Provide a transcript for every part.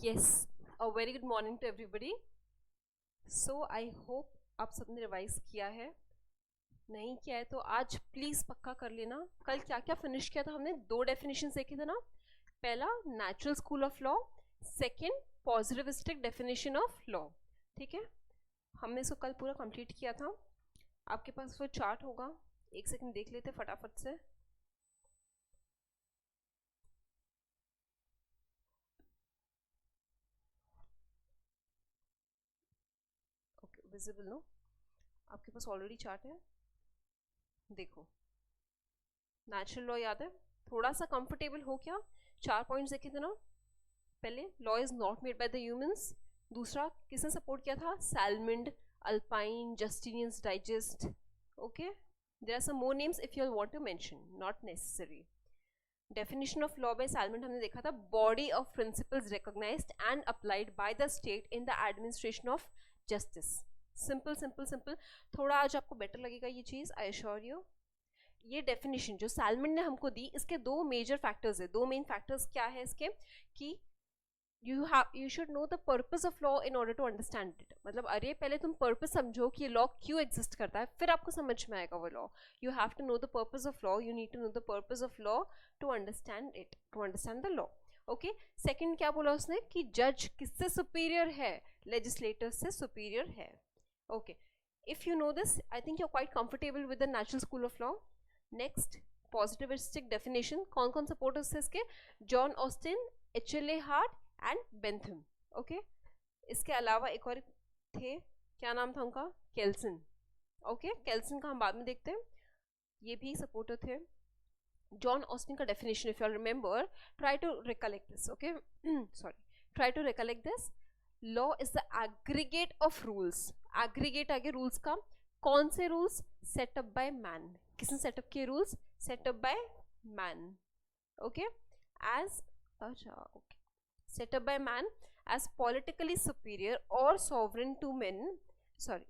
Yes, a very good morning to everybody. So I hope आप सबने revise किया है. नहीं किया है तो आज प्लीज पक्का कर लेना. कल क्या क्या फिनिश किया था हमने? दो डेफिनेशन देखे थे ना. पहला natural school of law, second positivistic definition of law. ठीक है, हमने इसको कल पूरा कंप्लीट किया था. आपके पास वो चार्ट होगा, एक सेकंड देख लेते फटाफट से. Okay, visible no? आपके पास ऑलरेडी चार्ट है. देखो, नेचुरल लॉ याद है? थोड़ा सा कंफर्टेबल हो क्या? 4 पॉइंट्स देखे थे ना पहले. Law is not made by the humans. दूसरा किसने सपोर्ट किया था? Salmond, Ulpian, Justinian's digest. Okay, there are some more names if you want to mention, not necessary. Definition of law by Salmond हमने देखा था, body of principles recognized and applied by the state in the administration of justice. Simple simple simple. थोड़ा आज आपको better लगेगा ये चीज, I assure you. ये डेफिनेशन जो सैलमन ने हमको दी, इसके दो मेजर फैक्टर्स है. दो मेन फैक्टर्स क्या है इसके? कि you should know the purpose of law in order to understand it. मतलब अरे पहले तुम पर्पस समझो कि लॉ क्यों एग्जिस्ट करता है, फिर आपको समझ में आएगा वो law. You have to know the purpose of law, you need to know the purpose of law to understand it, to understand the law. Okay, second क्या बोला उसने? कि जज किससे सुपीरियर है? लेजिस्लेटर से सुपीरियर है. Okay, if you know this, I think you are quite comfortable with the natural school of law. Next, positivistic definition. कौन कौन सपोर्टर्स थे इसके? John Austin, H L A. Hart and Bentham. Okay, इसके अलावा एक और थे, क्या नाम था उनका? केल्सन. ओके, केल्सन का हम बाद में देखते हैं. ये भी सपोर्टर थे. जॉन ऑस्टिन का definition, if you remember, try to recollect this. Okay, sorry, try to recollect this. Law is the aggregate of rules. Aggregate आगे रूल्स का. कौन से रूल्स? Set up by man. किसने सेटअप किए rules? Set up by man. Okay, as, अच्छा, okay, set up by man as politically superior और sovereign to men. Sorry,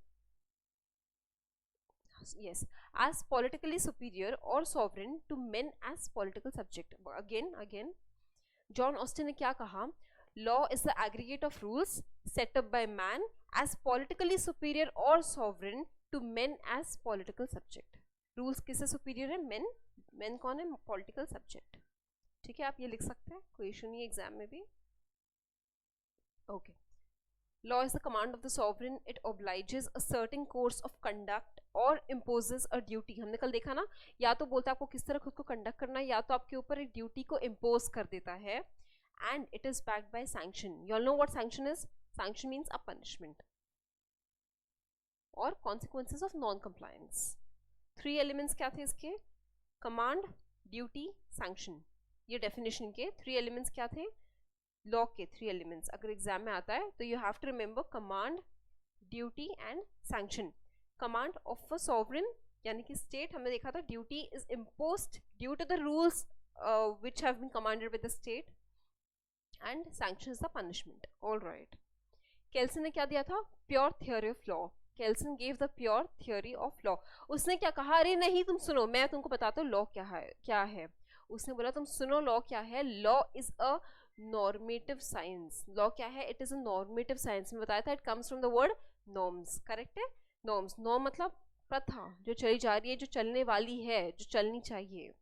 yes, as politically superior or sovereign to men as political subject. Again, John Austin ने क्या कहा? Law is the aggregate of rules set up by man as politically superior or sovereign to men as political subject. Rules किससे superior है? Men. Men कौन है? Political subject. ठीक है, आप ये लिख सकते हैं, कोई इशू नहीं है एग्जाम में भी. Okay, law is the command of the sovereign. It obliges a certain course of conduct or imposes a duty. हमने कल देखा ना, या तो बोलता है आपको किस तरह खुद को कंडक्ट करना है, या तो आपके ऊपर एक ड्यूटी को इम्पोज कर देता है. And it is backed by sanction. You all know what sanction is? Sanction means a punishment और consequences of non compliance. 3 elements क्या थे इसके? Command, duty, sanction. ये डेफिनेशन के 3 एलिमेंट्स क्या थे? लॉ के 3 एलिमेंट्स. अगर एग्जाम में आता है तो you have to remember command, duty and sanction. Command of a sovereign, यानी कि स्टेट, हमने देखा था duty is imposed due to the rules which have been commanded with the state, and sanction is the punishment. All right. Kelsen ने क्या दिया था? Pure theory of law. Kelsen gave the pure theory of law. उसने क्या कहा? अरे नहीं, तुम सुनो, मैं तुमको बताता हूँ लॉ क्या है. उसने बोला तुम सुनो लॉ क्या है. Law is a normative science. Law क्या है? It is a normative science. में बताया था it comes from the word norms. Correct है? नॉर्म्स, नॉर्म मतलब प्रथा जो चली जा रही है, जो चलने वाली है, जो चलनी चाहिए.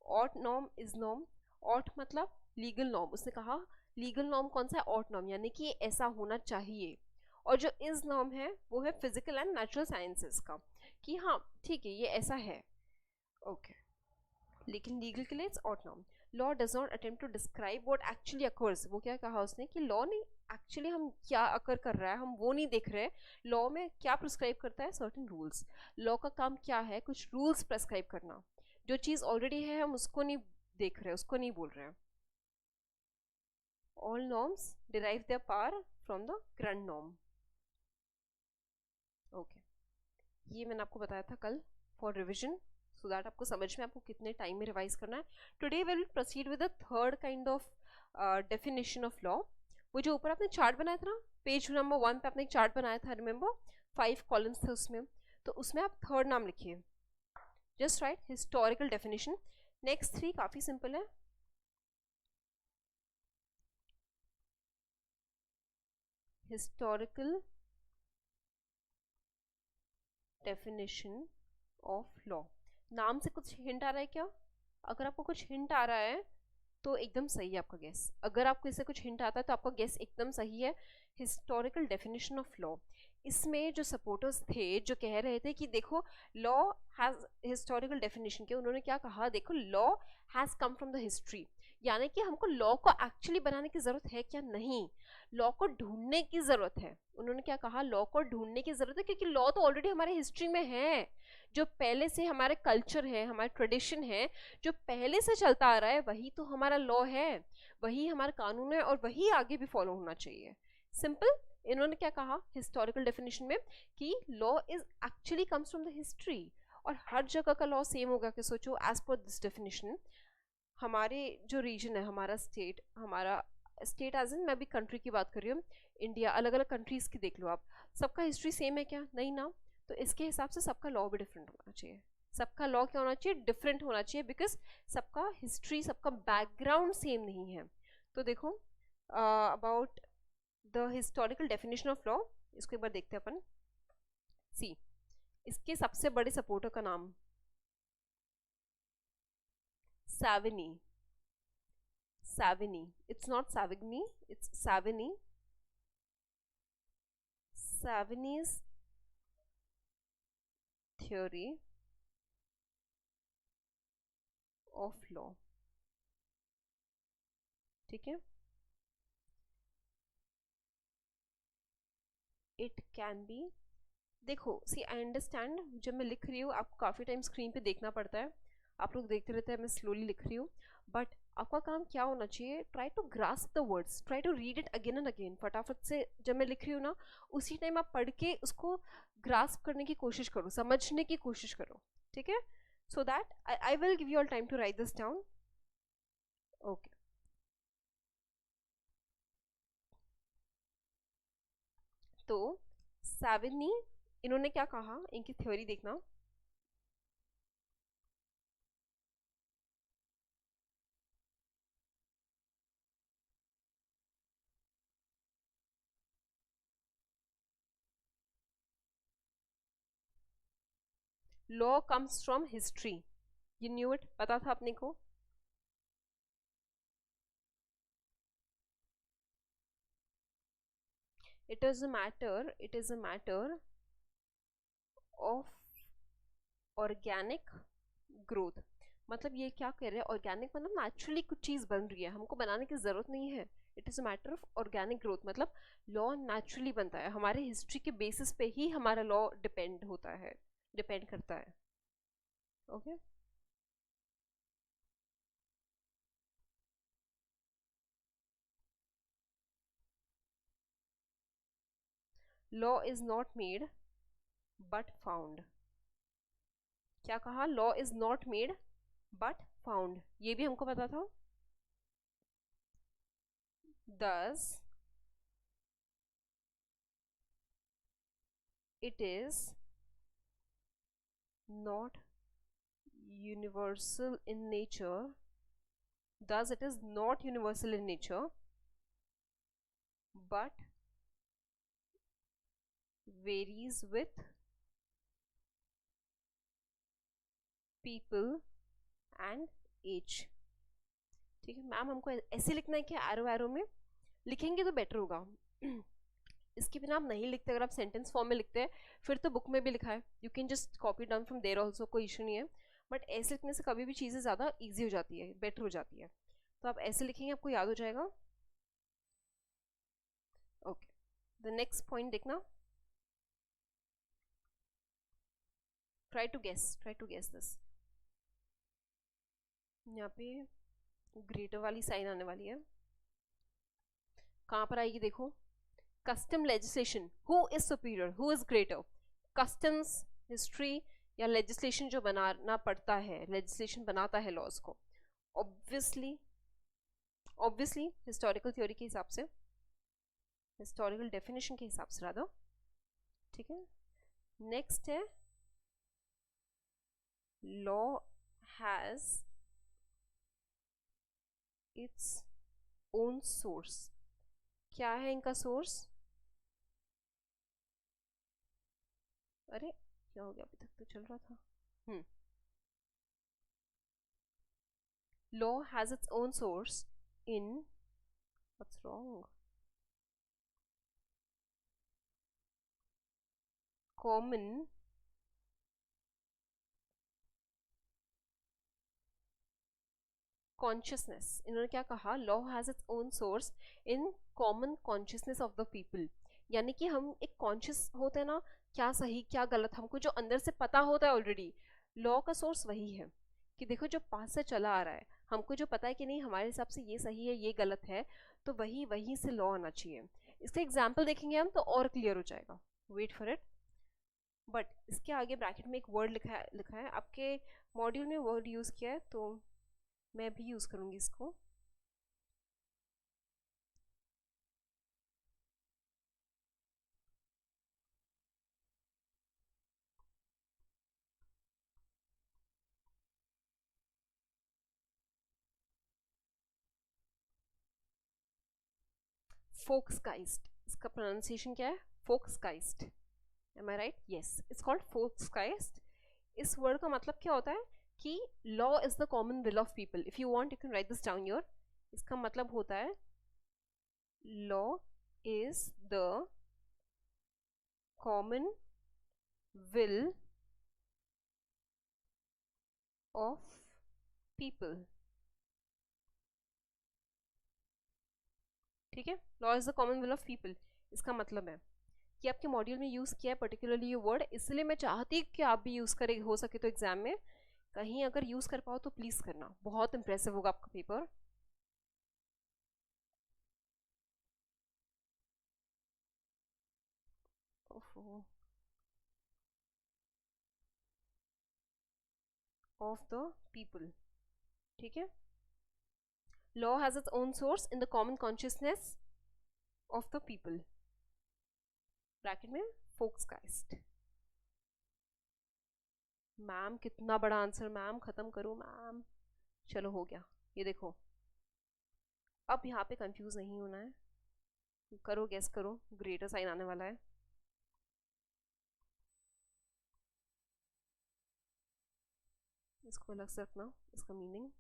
Ought norm is norm. Ought मतलब लीगल नॉर्म. उसने कहा लीगल नॉर्म कौन सा है? ऑट नॉर्म, यानी कि ऐसा होना चाहिए. और जो इज नॉर्म है वो है फिजिकल एंड नेचुरल साइंसेस का, कि हाँ ठीक है ये ऐसा है. ओके, लेकिन लीगल के लिए it's ought norm. Law does not attempt to describe what actually occurs. वो क्या कहा उसने? कि लॉ नहीं एक्चुअली हम क्या अकर कर रहा है हम वो नहीं देख रहे. लॉ में क्या प्रिस्क्राइब करता है? Certain rules. लॉ का काम क्या है? कुछ रूल्स प्रिस्क्राइब करना. जो चीज ऑलरेडी है हम उसको नहीं देख रहे, उसको नहीं बोल रहे हैं. All norms derive their power from the grand norm. Okay, ये मैंने आपको बताया था कल फॉर रिविजन, सो दैट आपको समझ में आपको कितने टाइम में रिवाइज करना है. Today we will proceed with the third kind of definition of law. वो जो ऊपर आपने चार्ट बनाया था ना, पेज नंबर 1 पे आपने एक चार्ट बनाया था, रिमेंबर 5 कॉलम्स थे उसमें. तो उसमें आप थर्ड नाम लिखिए. Just right historical definition. Next 3 काफी सिंपल है. Historical definition of law. नाम से कुछ हिंट आ रहा है क्या? अगर आपको कुछ हिंट आ रहा है तो एकदम सही है आपका गेस। अगर आपको इससे कुछ हिंट आता है तो आपका गेस एकदम सही है। हिस्टोरिकल डेफिनेशन ऑफ लॉ, इसमें जो सपोर्टर्स थे जो कह रहे थे कि देखो लॉ हैज हिस्टोरिकल डेफिनेशन के, उन्होंने क्या कहा, देखो law has come from the history, यानी कि हमको लॉ को एक्चुअली बनाने की जरूरत है क्या? नहीं, लॉ को ढूंढने की जरूरत है। उन्होंने क्या कहा, लॉ को ढूंढने की जरूरत है, क्योंकि लॉ तो ऑलरेडी हमारे हिस्ट्री में है, जो पहले से हमारे कल्चर है, हमारे ट्रेडिशन है, जो पहले से चलता आ रहा है, वही तो हमारा लॉ है, वही हमारा कानून है, और वही आगे भी फॉलो होना चाहिए। सिंपल। इन्होंने क्या कहा हिस्टोरिकल डेफिनेशन में कि law is actually comes from the history, और हर जगह का लॉ सेम होगा कि सोचो एज पर दिस डेफिनेशन हमारे जो रीजन है, हमारा स्टेट एज इन, मैं भी कंट्री की बात कर रही हूँ, इंडिया, अलग अलग कंट्रीज की देख लो आप, सबका हिस्ट्री सेम है क्या? नहीं ना। तो इसके हिसाब से सबका लॉ भी डिफरेंट होना चाहिए। सबका लॉ क्या होना चाहिए? डिफरेंट होना चाहिए, बिकॉज सबका हिस्ट्री, सबका बैकग्राउंड सेम नहीं है। तो देखो about the historical definition of law, इसको एक बार देखते हैं अपन। सी, इसके सबसे बड़े सपोर्टर का नाम साविनी। Savini. It's not Savigny, it's Savini. Savini's theory of law. ठीक है? It can be, देखो सी आई अंडरस्टैंड, जब मैं लिख रही हूँ आपको काफ़ी टाइम स्क्रीन पे देखना पड़ता है, आप लोग देखते रहते हैं, मैं स्लोली लिख रही हूँ, बट आपका काम क्या होना चाहिए, try to grasp the words, try to read it again and again. फटाफट से जब मैं लिख रही हूँ ना, उसी टाइम आप पढ़ के उसको ग्रास्प करने की कोशिश करो, समझने की कोशिश करो, ठीक है? So that I will give you all time to write this down. Okay, तो साविनी, इन्होंने क्या कहा, इनकी थ्योरी देखना। Law comes from history, you knew it, पता था अपने को। it is a matter of organic growth। मतलब ये क्या कह रहे हैं, ऑर्गेनिक मतलब नेचुरली कुछ चीज बन रही है, हमको बनाने की जरूरत नहीं है। It is a matter of organic growth, मतलब लॉ नेचुरली बनता है, हमारे हिस्ट्री के बेसिस पे ही हमारा लॉ डिपेंड होता है, डिपेंड करता है। Okay, law is not made but found. क्या कहा, law is not made but found, ये भी हमको पता था। thus it is not universal in nature, thus it is not universal in nature but varies with people and age। ठीक है ma'am, हमको ऐसे लिखना है कि एरो एरो में लिखेंगे तो बेटर होगा। इसके बिना आप नहीं लिखते, अगर आप सेंटेंस फॉर्म में लिखते हैं फिर तो बुक में भी लिखा है, you can just copy down from there also, कोई इशू नहीं है, बट ऐसे लिखने से कभी भी चीज़ें ज़्यादा ईजी हो जाती है, बेटर हो जाती है। तो आप ऐसे लिखेंगे, आपको याद हो जाएगा। ओके, द नेक्स्ट पॉइंट देखना, ट्राई टू गेस दिस। यहाँ पे ग्रेटर वाली साइन आने वाली है, कहाँ पर आएगी देखो, custom legislation, who is superior, who is greater, customs, history, या लेजिस्लेशन जो बनाना पड़ता है, लेजिस्लेशन बनाता है लॉज को, ऑब्वियसली हिस्टोरिकल थ्योरी के हिसाब से, हिस्टोरिकल डेफिनेशन के हिसाब से राधा। ठीक है, नेक्स्ट है law has its own source. क्या है इनका सोर्स? अरे क्या हो गया, अभी तक तो चल रहा था। Law has its own source in, what's wrong, common consciousness. इन्होंने क्या कहा, law has its own source in common consciousness of the people. यानी कि हम एक कॉन्शियस होते हैं ना, क्या सही क्या गलत हमको जो अंदर से पता होता है ऑलरेडी। लॉ का सोर्स वही है कि देखो जो पास से चला आ रहा है, हमको जो पता है कि नहीं हमारे हिसाब से ये सही है ये गलत है, तो वही वहीं से लॉ आना चाहिए। इसका एग्जाम्पल देखेंगे हम तो और क्लियर हो जाएगा, वेट फॉर इट। बट इसके आगे ब्रैकेट में एक वर्ड लिखा है आपके मॉड्यूल में वर्ड यूज़ किया है, तो मैं भी यूज़ करूँगी इसको। फोक्सकाइस्ट, इसका प्रोनाउंसिएशन क्या है, Volksgeist. Am I right? Yes, it's called Volksgeist. इस वर्ड का मतलब क्या होता है कि law is the common will of people. If you want you can write this down your. इसका मतलब होता है law is the common will of people. ठीक है, law is the common will of people, इसका मतलब है कि आपके मॉड्यूल में यूज़ किया है पर्टिकुलरली ये वर्ड, इसलिए मैं चाहती कि आप भी यूज़ करें, हो सके तो एग्जाम में कहीं अगर यूज़ कर पाओ तो प्लीज़ करना, बहुत इंप्रेसिव होगा आपका पेपर। Of the people. ठीक है, law has its own source in the common consciousness of the people, bracket में फोक्सकाइस्ट। मैम कितना बड़ा आंसर, मैम खत्म करो मैम। चलो हो गया, ये देखो अब यहाँ पे कंफ्यूज नहीं होना है, करो गेस करो, ग्रेटर साइन आने वाला है। इसको अलग से रखना, इसका meaning.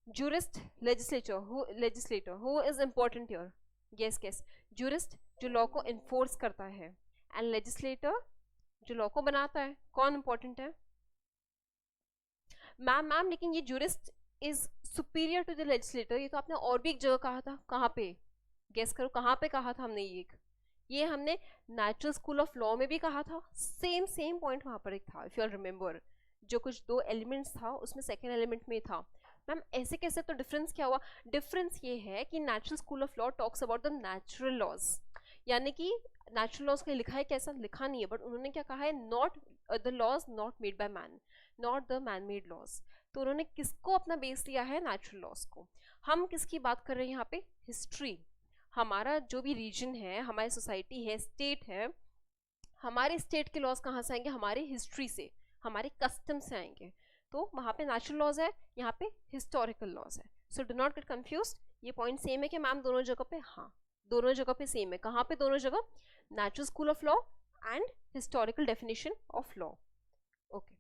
Jurist, legislator who is important your, guess guess. Jurist जो लॉ को इन्फोर्स करता है, एंड लेजिस्लेटर जो लॉ को बनाता है, कौन इंपॉर्टेंट है? मैम लेकिन ये jurist is superior to the legislator, ये तो आपने और भी एक जगह कहा था, कहाँ पे? गेस करो कहाँ पे कहा था हमने ये हमने नेचुरल स्कूल ऑफ लॉ में भी कहा था, सेम पॉइंट वहां पर एक था, इफ यू ऑल रिमेंबर। जो कुछ दो एलिमेंट्स था उसमें सेकेंड एलिमेंट में था। मैम ऐसे कैसे, तो डिफरेंस क्या हुआ? डिफरेंस ये है कि natural school of law talks about the natural laws, यानी कि नेचुरल लॉज का लिखा है कैसा, लिखा नहीं है, बट उन्होंने क्या कहा है, not the laws not made by man, not the man made laws. तो उन्होंने किसको अपना बेस लिया है, नेचुरल लॉज को। हम किसकी बात कर रहे हैं यहाँ पे, हिस्ट्री। हमारा जो भी रीजन है, हमारी सोसाइटी है, स्टेट है, हमारे स्टेट के लॉज कहाँ से आएंगे, हमारे हिस्ट्री से, हमारे कस्टम से आएंगे। तो वहाँ पे नेचुरल लॉज है, यहाँ पे हिस्टोरिकल लॉज है। So do not get confuse, ये पॉइंट सेम है कि मैम दोनों जगह पे, हाँ दोनों जगह पे सेम है। कहाँ पे दोनों जगह, natural school of law and historical definition of law. Okay,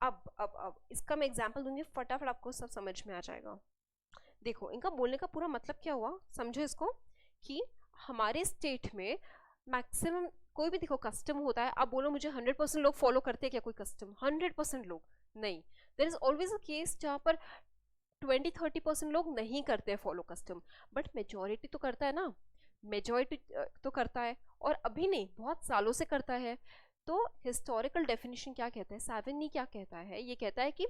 अब इसका मैं एग्जाम्पल दूंगी, फटाफट आपको सब समझ में आ जाएगा। देखो इनका बोलने का पूरा मतलब क्या हुआ, समझो इसको, कि हमारे स्टेट में मैक्सिमम कोई भी देखो कस्टम होता है, अब बोलो मुझे 100% लोग फॉलो करते हैं क्या कोई कस्टम, 100% लोग नहीं। There is always a case जहाँ पर 20-30% लोग नहीं करते हैं फॉलो कस्टम, बट मेजोरिटी तो करता है ना, मेजोरिटी तो करता है, और अभी नहीं बहुत सालों से करता है। तो हिस्टोरिकल डेफिनेशन क्या कहता है, साविनी क्या कहता है, ये कहता है कि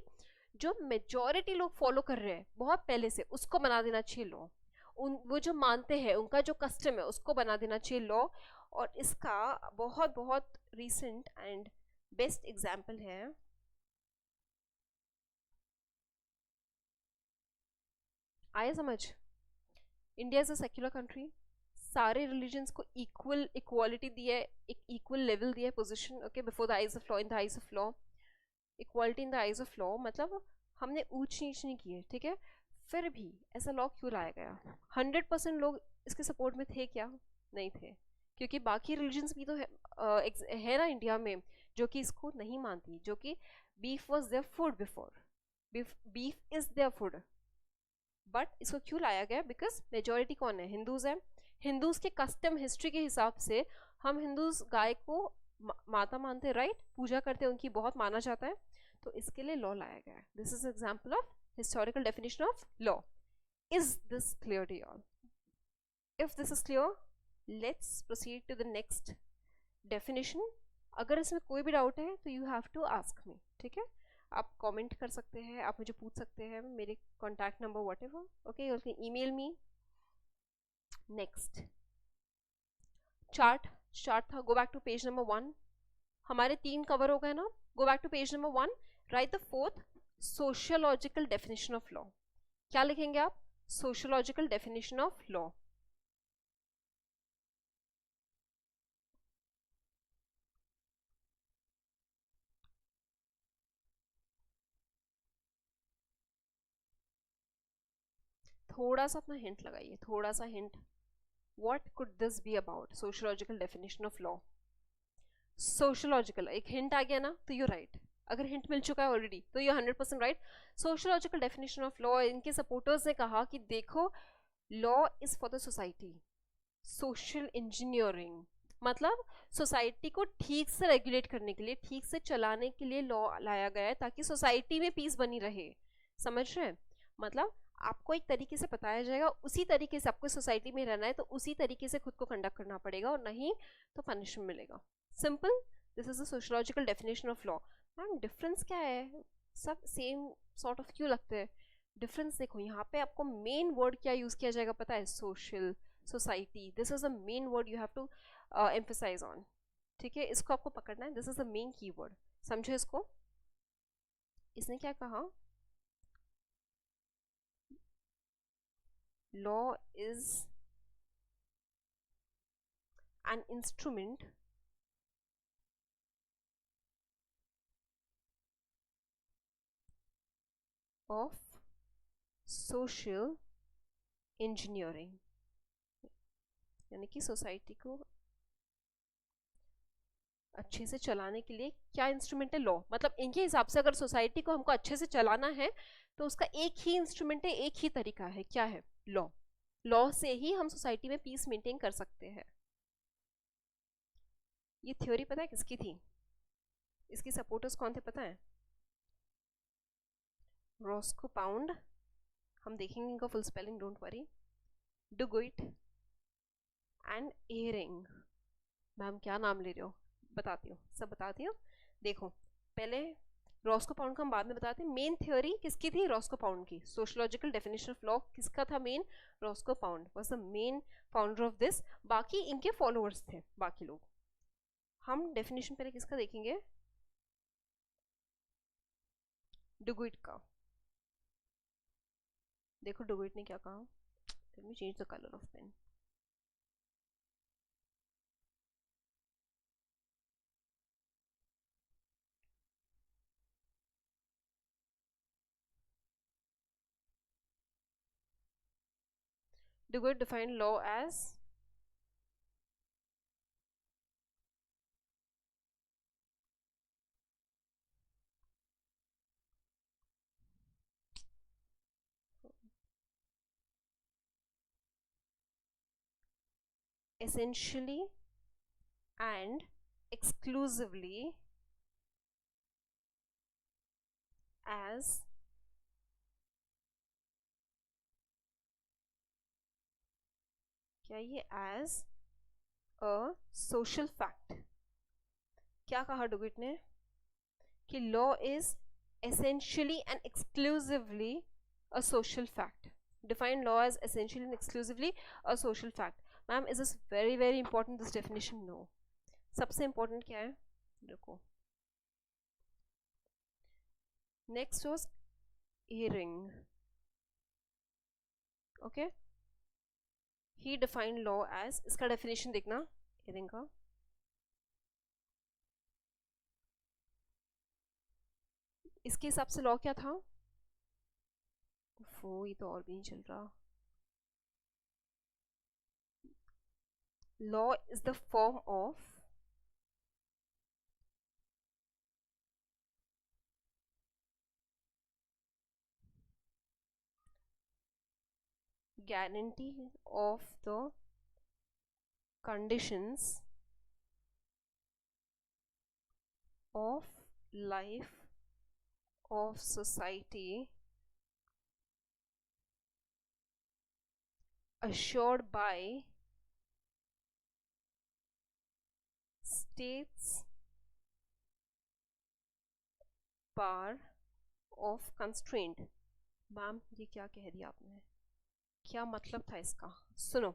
जो मेजोरिटी लोग फॉलो कर रहे हैं बहुत पहले से, उसको बना देना चाहिए लॉ। वो जो मानते हैं, उनका जो कस्टम है, उसको बना देना चाहिए लॉ। और इसका बहुत बहुत रीसेंट एंड बेस्ट एग्जाम्पल है, आया समझ? India is a secular country, सारे रिलीजन्स को इक्वल इक्वालिटी दी है, एक इक्वल लेवल दिया है, position, okay, before the eyes of law, in the eyes of law, equality in the eyes of law, मतलब हमने ऊंच नीच नहीं की है, ठीक है। फिर भी ऐसा लॉ क्यों लाया गया? 100% लोग इसके सपोर्ट में थे क्या? नहीं थे। क्योंकि बाकी रिलीजन्स भी तो है ना इंडिया में जो कि इसको नहीं मानती, जो कि beef was their food before, beef is their food, but इसको क्यों लाया गया? बिकॉज मेजोरिटी कौन है? हिंदूज है। हिंदूज के कस्टम हिस्ट्री के हिसाब से हम हिंदूज गाय को माता मानते हैं, राइट? पूजा करते हैं, उनकी बहुत माना जाता है, तो इसके लिए लॉ लाया गया है। This is example of historical definition of law. Is this clear to you all? If this is clear, let's proceed to the next definition. अगर इसमें कोई भी डाउट है तो you have to ask me, ठीक है? आप कमेंट कर सकते हैं, आप मुझे पूछ सकते हैं, मेरे contact number whatever, okay, you can email me. Next chart था, go back to page number 1। हमारे 3 कवर हो गए ना? Go back to page number 1, right the 4th sociological definition of law. क्या लिखेंगे आप? Sociological definition of law. थोड़ा सा अपना हिंट लगाइए, थोड़ा सा hint. What could this be about? Sociological definition of law. Sociological, एक हिंट आ गया ना तो यू राइट। अगर हिंट मिल चुका है ऑलरेडी तो you 100% right. Sociological definition of law, इनके सपोर्टर्स ने कहा कि देखो, law is for the society. Social engineering मतलब सोसाइटी को ठीक से रेगुलेट करने के लिए, ठीक से चलाने के लिए लॉ लाया गया है, ताकि सोसाइटी में पीस बनी रहे। समझ रहे हैं? मतलब आपको एक तरीके से बताया जाएगा, उसी तरीके से आपको सोसाइटी में रहना है तो उसी तरीके से खुद को कंडक्ट करना पड़ेगा, और नहीं तो पनिशमेंट मिलेगा। Simple, this is the sociological definition of law. Ma'am difference क्या है? सब सेम सॉर्ट ऑफ क्यों लगते हैं? डिफरेंस देखो, यहाँ पे आपको मेन वर्ड क्या यूज किया जाएगा पता है? Social, society, this is the main word you have to emphasise on, ठीक है? इसको आपको पकड़ना है, this is the main keyword. समझो इसको। इसने क्या कहा? law is an instrument of social engineering, यानी कि सोसाइटी को अच्छे से चलाने के लिए क्या इंस्ट्रूमेंट है? लॉ। मतलब इनके हिसाब से अगर सोसाइटी को हमको अच्छे से चलाना है तो उसका एक ही इंस्ट्रूमेंट है, एक ही तरीका है, क्या है? लॉ। लॉ से ही हम सोसाइटी में पीस मेंटेन कर सकते हैं। ये थ्योरी पता है किसकी थी? इसकी सपोर्टर्स कौन थे पता है? रॉस्को पाउंड, हम देखेंगे इनका full spelling, don't worry, Duguit and Ihering. Ma'am क्या नाम ले रहे हो? बताती हूँ, सब बताती हूँ। देखो, पहले रॉस्को पाउंड का हम बाद में बताते हैं। मेन थ्योरी किसकी थी? रॉस्को पाउंड की। सोशियोलॉजिकल डेफिनेशन ऑफ लॉ किसका था main? Roscoe pound was the main founder of this. बाकी इनके फॉलोअर्स थे बाकी लोग। हम डेफिनेशन पहले किसका देखेंगे? डुगुइट का। देखो डुगुइट ने क्या कहा। Let me change the colour of pen. Duguid defined law as essentially and exclusively as क्या ये as a social fact। क्या कहा डुगिट ने? कि law is essentially and exclusively a social fact। Define law as essentially and exclusively a social fact। Ma'am is this very very important this definition? No। सबसे important क्या है? देखो, next was hearing। okay, he defined law as, इसका definition देखना hearing का। इसके हिसाब से लॉ क्या था? वो ये तो और भी नहीं चल रहा। law is the form of guarantee of the conditions of life of society assured by states power of constraint। Ma'am ये क्या कह दिया आपने, क्या मतलब था इसका? सुनो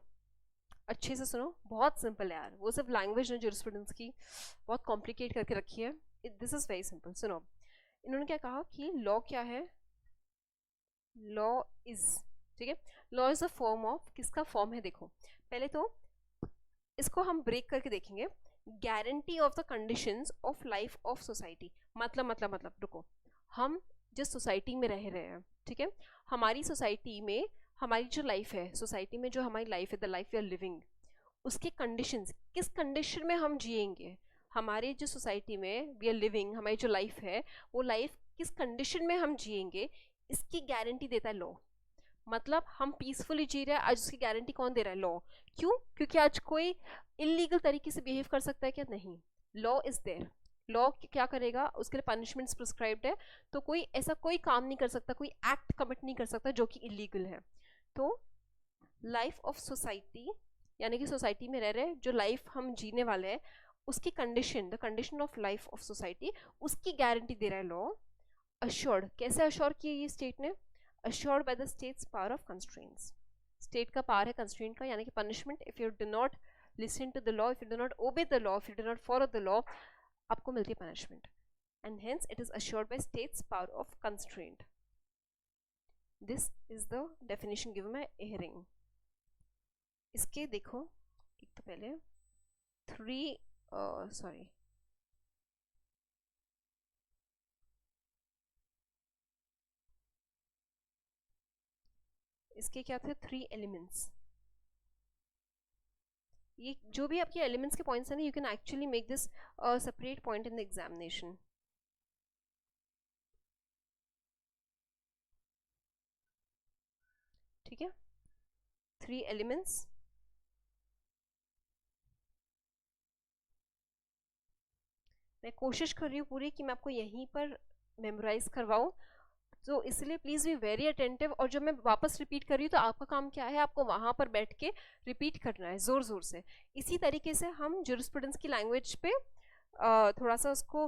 अच्छे से सुनो, बहुत सिंपल है यार, वो सिर्फ लैंग्वेज ने जूरिस्प्रूडेंस की बहुत कॉम्प्लिकेट करके रखी है। This is very simple. सुनो, इन्होंने क्या कहा कि लॉ क्या है, लॉ इज, ठीक है, law is a form of, किसका फॉर्म है देखो, पहले तो इसको हम ब्रेक करके देखेंगे। Guarantee of the conditions of life of society, मतलब रुको, हम जिस सोसाइटी में रह रहे हैं, ठीक है, हमारी सोसाइटी में हमारी जो लाइफ है, सोसाइटी में जो हमारी लाइफ है, the life we are living, उसके कंडीशंस, किस कंडीशन में हम जिएंगे, हमारी जो सोसाइटी में वी आर लिविंग, हमारी जो लाइफ है वो लाइफ किस कंडीशन में हम जिएंगे, इसकी गारंटी देता है लॉ। मतलब हम पीसफुली जी रहे हैं, आज उसकी गारंटी कौन दे रहा है? लॉ। क्यों? क्योंकि आज कोई इलीगल तरीके से बिहेव कर सकता है क्या? नहीं, लॉ इज देयर। लॉ क्या करेगा, उसके लिए पनिशमेंट्स प्रिस्क्राइब्ड है, तो कोई ऐसा कोई काम नहीं कर सकता, कोई एक्ट कमिट नहीं कर सकता जो कि इलीगल है। तो लाइफ ऑफ सोसाइटी, यानी कि सोसाइटी में रह रहे जो लाइफ हम जीने वाले हैं, उसकी condition, the condition of life of society, उसकी गारंटी दे रहा है लॉ। अश्योर्ड, कैसे अश्योर किया ये स्टेट ने? assured by the state's power of constraints। State का पावर है कंस्ट्रेंट का, यानी कि punishment, if you do not listen to the law, if you do not obey the law, if you do not follow the law, आपको मिलती है punishment, and hence it is assured by state's power of constraint. This is the definition given by Ihering. इसके देखो, एक तो पहले इसके क्या थे? 3 एलिमेंट्स। ये जो भी आपके एलिमेंट्स के पॉइंट्स हैं ना, you can actually make this separate point in the examination. ठीक है, 3 एलिमेंट्स। मैं कोशिश कर रही हूँ पूरी कि मैं आपको यहीं पर मेमोराइज करवाऊँ, तो इसलिए प्लीज़ बी वेरी अटेंटिव। और जब मैं वापस रिपीट कर रही हूँ तो आपका काम क्या है, आपको वहाँ पर बैठ के रिपीट करना है ज़ोर ज़ोर से। इसी तरीके से हम जूरिस्प्रूडेंस की लैंग्वेज पे थोड़ा सा उसको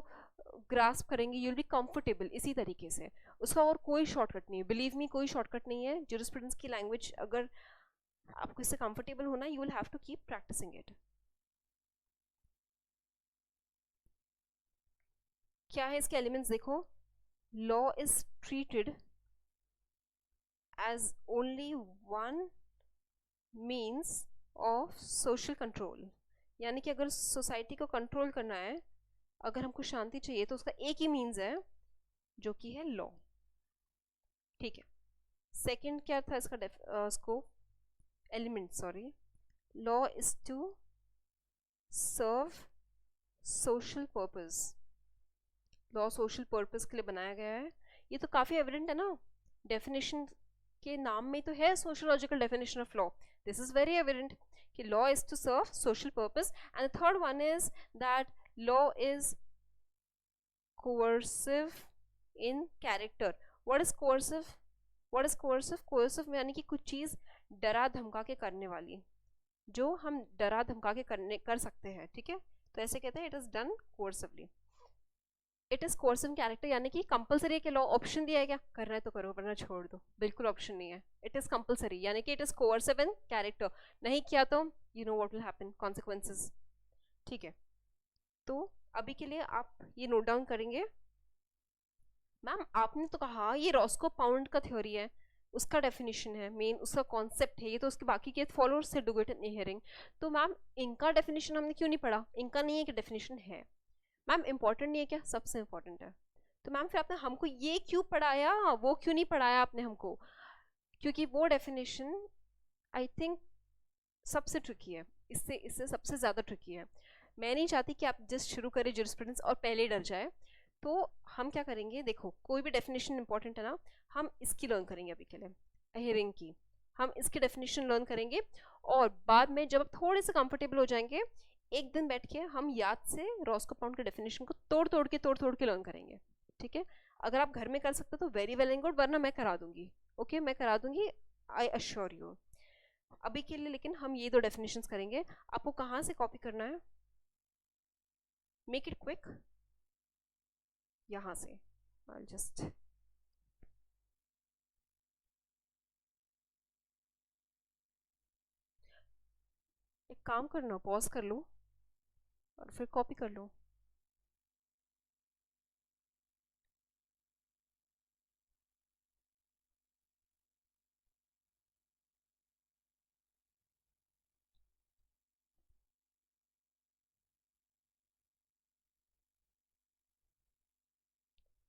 ग्रास्प करेंगे, यू विल बी कंफर्टेबल इसी तरीके से। उसका और कोई शॉर्टकट नहीं है, बिलीव मी, कोई शॉर्टकट नहीं है। जूरिस्प्रूडेंस की लैंग्वेज अगर आपको इससे कंफर्टेबल होना, you will have to keep practising it. क्या है इसके एलिमेंट्स देखो, law is treated as only one means of social control, यानी कि अगर सोसाइटी को कंट्रोल करना है, अगर हमको शांति चाहिए, तो उसका एक ही मीन्स है जो कि है लॉ। ठीक है, सेकंड क्या था इसका scope, element, sorry, law is to serve social purpose. Law social purpose के लिए बनाया गया है, ये तो काफ़ी एविडेंट है ना, डेफिनेशन के नाम में तो है sociological definition of law. This is very evident कि law is to serve social purpose. And the third one is that law is coercive in character। what is coercive? what is coercive? coercive यानी कि कुछ चीज़ डरा धमका के करने वाली, जो हम डरा धमका के कर सकते हैं, ठीक है, तो ऐसे कहते हैं it is done coercively. It is coercive character, यानी कि कंपलसरी है कि लॉ ऑप्शन दिया है क्या, करना है तो करो वरना छोड़ दो, बिल्कुल ऑप्शन नहीं है। इट इज कंपलसरी, यानी कि it is coercive in character, नहीं किया तो you know what will happen, consequences. ठीक है, तो अभी के लिए आप ये नोट डाउन करेंगे। मैम आपने तो कहा ये रॉस्को पाउंड का थ्योरी है, उसका डेफिनेशन है, मेन उसका कॉन्सेप्ट है ये, तो उसके बाकी के फॉलोअर्स से डू इट इन हियरिंग। तो मैम इनका डेफिनेशन हमने क्यों नहीं पढ़ा? इनका नहीं है कि डेफिनेशन है, मैम इंपॉर्टेंट नहीं है क्या? सबसे इंपॉर्टेंट है। तो मैम फिर आपने हमको ये क्यों पढ़ाया, वो क्यों नहीं पढ़ाया आपने हमको? क्योंकि वो डेफिनेशन आई थिंक सबसे ट्रिकी है। इससे इससे सबसे ज़्यादा ट्रिकी है। मैं नहीं चाहती कि आप जस्ट शुरू करें जूरिस्प्रूडेंस और पहले ही डर जाए। तो हम क्या करेंगे, देखो कोई भी डेफिनेशन इंपॉर्टेंट है ना, हम इसकी लर्न करेंगे अभी के लिए, हियरिंग की हम इसकी डेफिनेशन लर्न करेंगे, और बाद में जब आप थोड़े से कंफर्टेबल हो जाएंगे, एक दिन बैठ के हम याद से रॉस-कम्पाउंड के डेफिनेशन को तोड़ तोड़ के लर्न करेंगे, ठीक है। अगर आप घर में कर सकते हो तो वेरी वेल एंड गुड, वरना मैं करा दूंगी, ओके मैं करा दूंगी, आई अश्योर यू। अभी के लिए लेकिन हम ये दो डेफिनेशंस करेंगे। आपको कहाँ से कॉपी करना है, मेक इट क्विक, यहाँ से I'll just एक काम करना, पॉज कर लो और फिर कॉपी कर लो।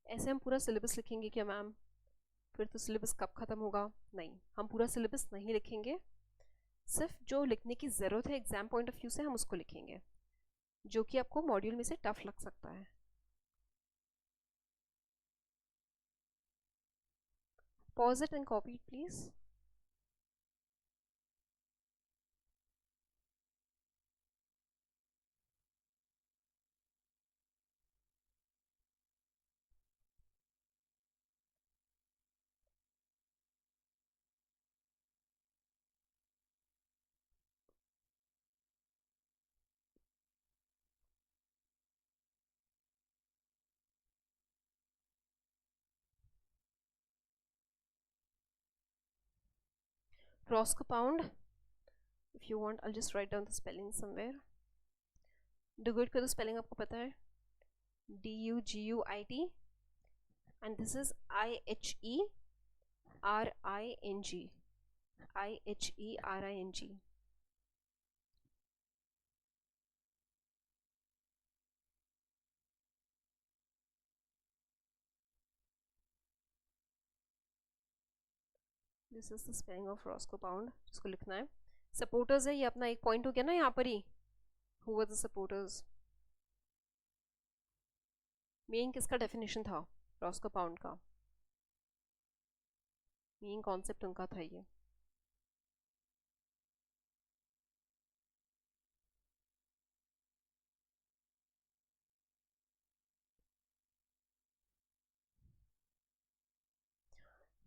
ऐसे हम पूरा सिलेबस लिखेंगे क्या मैम? फिर तो सिलेबस कब ख़त्म होगा? नहीं, हम पूरा सिलेबस नहीं लिखेंगे, सिर्फ जो लिखने की ज़रूरत है एग्जाम पॉइंट ऑफ व्यू से हम उसको लिखेंगे, जो कि आपको मॉड्यूल में से टफ लग सकता है। Pause it and copy it please. Roscopound, if you want I'll just write down the spelling somewhere. Duguit का तो spelling आपको पता है, DUGUIT, and this is IHERING, IHERING. This is the spelling of Roscoe Pound, जिसको लिखना है। Supporters है, ये अपना एक पॉइंट हो गया ना यहाँ पर ही, who were the supporters. Main किसका डेफिनेशन था? रॉस्कोपाउंड का, मेन कॉन्सेप्ट उनका था ये।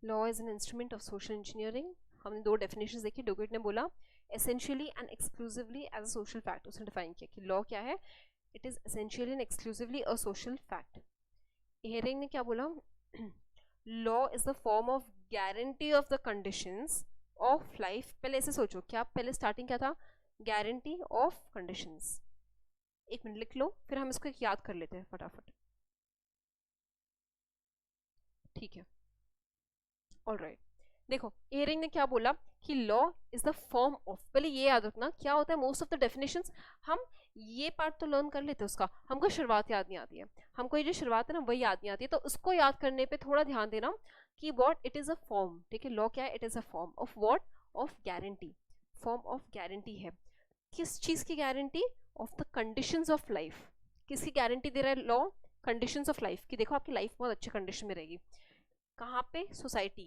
Law is an instrument of social engineering, हमने दो डेफिनेशन देखी। डुगेट ने बोला essentially and exclusively as a social fact, उसने डिफाइन किया कि लॉ क्या है, it is essentially and exclusively a social fact. Ihering ने क्या बोला, law is the form of guarantee of the conditions of life. पहले ऐसे सोचो, क्या पहले स्टार्टिंग क्या था, गारंटी ऑफ कंडीशंस। एक मिनट लिख लो, फिर हम इसको एक याद कर लेते हैं फटाफट, ठीक है। ऑलराइट, देखो हेयरिंग ने क्या बोला कि law is the form of, पहले ये याद रखना क्या होता है मोस्ट ऑफ द डेफिनेशंस, हम ये पार्ट तो लर्न कर लेते हैं उसका, हमको शुरुआत याद नहीं आती है, हमको ये जो शुरुआत है ना वही याद नहीं आती है, तो उसको याद करने पे थोड़ा ध्यान देना कि what it is a form, ठीक है। लॉ क्या है, it is a form of what, of guarantee, form of guarantee है। किस चीज की guarantee? Of the conditions of life. किसकी गारंटी दे रहा है लॉ? कंडीशंस ऑफ लाइफ की, देखो आपकी लाइफ बहुत अच्छे कंडीशन में रहेगी। कहाँ पे? सोसाइटी।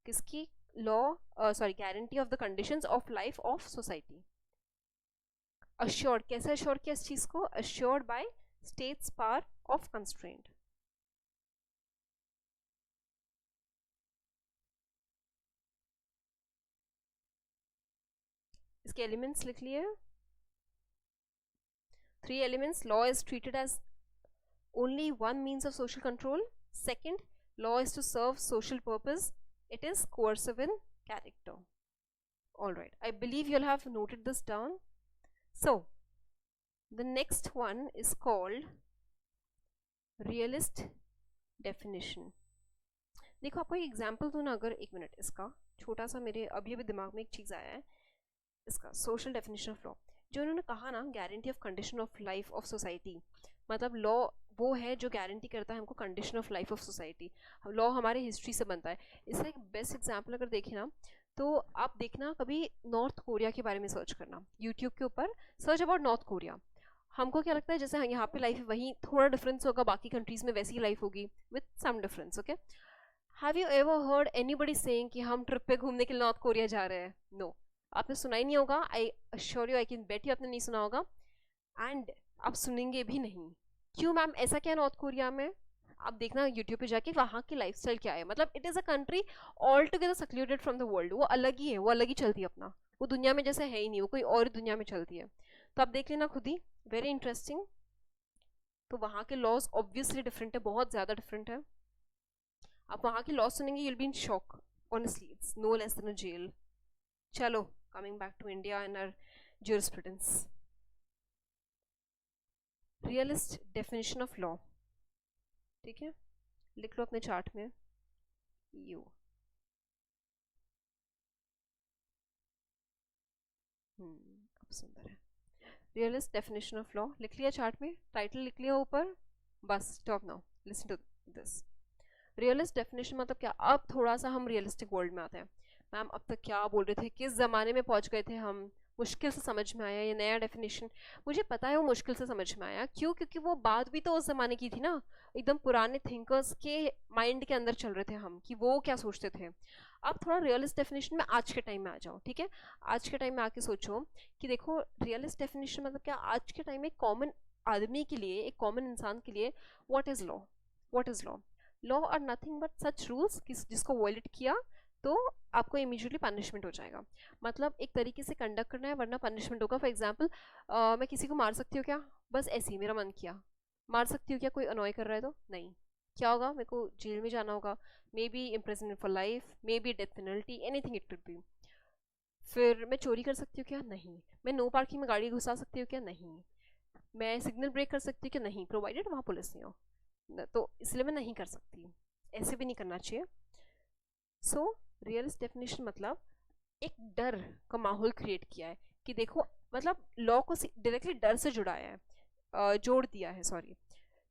किसकी? Law sorry guarantee of the conditions of life of society. Assured, कैसे अश्योर किया इस चीज को? Assured by state's power of constraint. इसके एलिमेंट्स लिख लिए, 3 elements. Law is treated as only one means of social control. Second, law is to serve social purpose. It is coercive in character. All right, I believe you'll have noted this down. So the next one is called realist definition. देखो आपको एक example दूँ ना, अगर एक minute, इसका छोटा सा मेरे अभी दिमाग में एक चीज़ आया है, इसका सोशल डेफिनेशन ऑफ लॉ जो उन्होंने कहा ना, guarantee of condition of life of society, मतलब लॉ वो है जो गारंटी करता है हमको condition of life of society. Law हमारे हिस्ट्री से बनता है। इसका एक बेस्ट एग्जाम्पल अगर देखें ना, तो आप देखना कभी नॉर्थ कोरिया के बारे में सर्च करना यूट्यूब के ऊपर, सर्च अबाउट नॉर्थ कोरिया। हमको क्या लगता है जैसे यहाँ पे लाइफ है वहीं थोड़ा डिफरेंस होगा, बाकी कंट्रीज में वैसी ही लाइफ होगी with some difference. Okay, have you ever heard anybody saying कि हम ट्रिप पे घूमने के लिए नॉर्थ कोरिया जा रहे हैं? नो, आपने सुना ही नहीं होगा। I assure you, I can bet you आपने नहीं सुना होगा, एंड आप सुनेंगे भी नहीं। क्यों मैम, ऐसा क्या है नॉर्थ कोरिया में? आप देखना यूट्यूब पे जाके वहाँ की लाइफस्टाइल क्या है। मतलब it is a country all together secluded from the world. वो अलग ही है, वो अलग ही चलती है अपना, वो दुनिया में जैसे है ही नहीं, वो कोई और दुनिया में चलती है। तो आप देख लेना खुद ही, वेरी इंटरेस्टिंग। तो वहाँ के लॉज ऑब्वियसली डिफरेंट है, बहुत ज़्यादा डिफरेंट है। आप वहाँ के लॉज सुनेंगे, you'll be in shock, honestly, it's no less than a jail। चलो, coming back to India and our jurisprudence, realist definition of law। ठीक है, लिख लो अपने चार्ट में यू। अब सुंदर है। रियलिस्ट डेफिनेशन ऑफ लॉ लिख लिया चार्ट में, टाइटल लिख लिया ऊपर, बस stop now, listen to this. Realist definition मतलब क्या? अब थोड़ा सा हम रियलिस्टिक वर्ल्ड में आते हैं। मैम अब तक क्या बोल रहे थे, किस ज़माने में पहुंच गए थे हम, मुश्किल से समझ में आया ये नया डेफिनेशन। मुझे पता है वो मुश्किल से समझ में आया, क्यों? क्योंकि वो बात भी तो उस ज़माने की थी ना, एकदम पुराने थिंकर्स के माइंड के अंदर चल रहे थे हम, कि वो क्या सोचते थे। अब थोड़ा रियलिस्ट डेफिनेशन में आज के टाइम में आ जाओ, ठीक है? आज के टाइम में आके सोचो कि देखो रियलिस्ट डेफिनेशन मतलब क्या? आज के टाइम में कॉमन आदमी के लिए, एक कॉमन इंसान के लिए, what is law? What is law? Law are nothing but such rules जिसको वायलेट किया तो आपको इमीडिएटली पनिशमेंट हो जाएगा। मतलब एक तरीके से कंडक्ट करना है वरना पनिशमेंट होगा। फॉर एग्जाम्पल, मैं किसी को मार सकती हूँ क्या? बस ऐसे ही मेरा मन किया, मार सकती हूँ क्या? कोई अनॉय कर रहा है तो नहीं। क्या होगा? मेरे को जेल में जाना होगा, may be imprisonment for life, may be death penalty, anything it could be. फिर मैं चोरी कर सकती हूँ क्या? नहीं। मैं नो पार्किंग में गाड़ी घुसा सकती हूँ क्या? नहीं। मैं सिग्नल ब्रेक कर सकती हूँ क्या? नहीं, प्रोवाइडेड वहाँ पुलिस नहीं हो, तो इसलिए मैं नहीं कर सकती। ऐसे भी नहीं करना चाहिए। सो रियलिस्ट डेफिनेशन मतलब एक डर का माहौल क्रिएट किया है कि देखो, मतलब लॉ को डायरेक्टली डर से जुड़ाया है, जोड़ दिया है, सॉरी।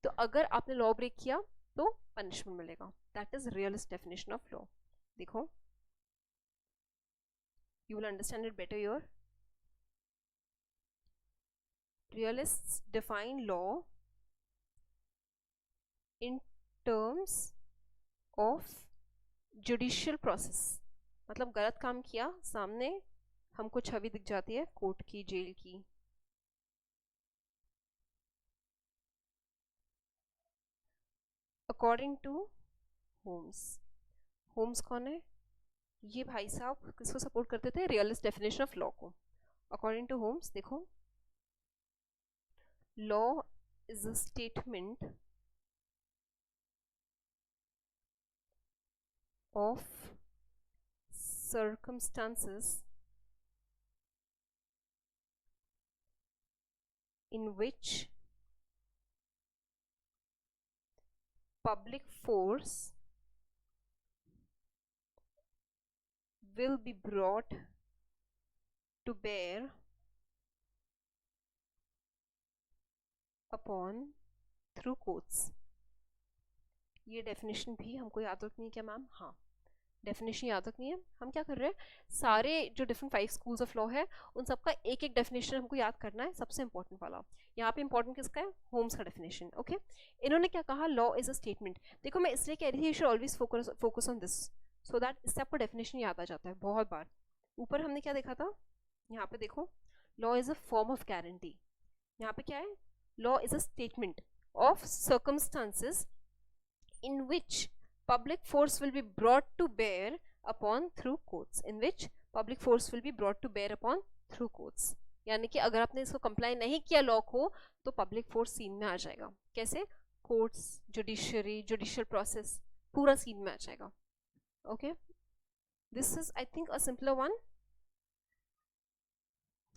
तो अगर आपने लॉ ब्रेक किया तो पनिशमेंट मिलेगा, that is realist definition of law. देखो, you will understand it better your. Realists define law in terms of judicial process. मतलब गलत काम किया, सामने हमको छवि दिख जाती है कोर्ट की, जेल की। According two homes. होम्स कौन है? ये भाई साहब किसको सपोर्ट करते थे? रियलिस्ट डेफिनेशन ऑफ लॉ को। अकॉर्डिंग टू होम्स देखो, law is a statement of circumstances in which public force will be brought to bear upon through courts। ये डेफिनेशन भी हमको याद रखनी है क्या मैम? हाँ, डेफिनेशन याद रखनी है। हम क्या कर रहे हैं, सारे जो डिफरेंट 5 स्कूल्स ऑफ लॉ है उन सबका एक एक डेफिनेशन हमको याद करना है, सबसे इंपॉर्टेंट वाला। यहाँ पे इंपॉर्टेंट किसका है? होम्स का डेफिनेशन। ओके, इन्होंने क्या कहा? Law is a statement. देखो मैं इसलिए कह रही थी you should always focus on this, so that इससे आपको डेफिनेशन याद आ जाता है बहुत बार। ऊपर हमने क्या देखा था? यहाँ पे देखो, law is a form of guarantee. यहाँ पे क्या है? Law is a statement of circumstances in which public force will be brought to bear upon through courts। in which public force will be brought to bear upon through courts, यानी कि अगर आपने इसको comply नहीं किया law को तो public force scene में आ जाएगा। कैसे? कोर्ट्स, जुडिशरी, जुडिशियल प्रोसेस, पूरा सीन में आ जाएगा। Okay, this is I think a simpler one.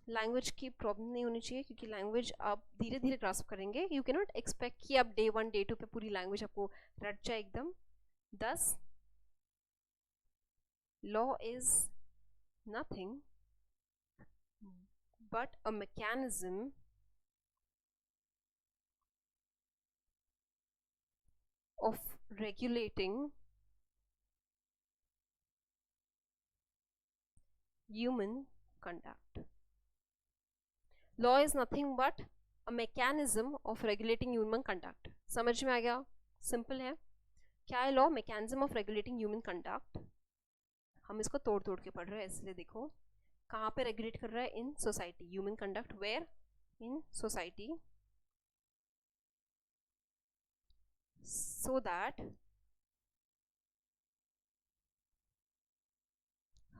Language की प्रॉब्लम नहीं होनी चाहिए, क्योंकि लैंग्वेज आप धीरे धीरे ग्रास्प करेंगे। यू कैन नॉट एक्सपेक्ट कि आप डे 1 डे 2 पे पूरी लैंग्वेज आपको रट जाए एकदम। 10 law is nothing but a mechanism of regulating human conduct. Law is nothing but a mechanism of regulating human conduct. समझ में आ गया? सिंपल है. क्या है law? Mechanism of regulating human conduct. हम इसको तोड़ तोड़ के पढ़ रहे हैं, इसलिए देखो कहाँ पे रेगुलेट कर रहा है? In society. Human conduct where? In society, so that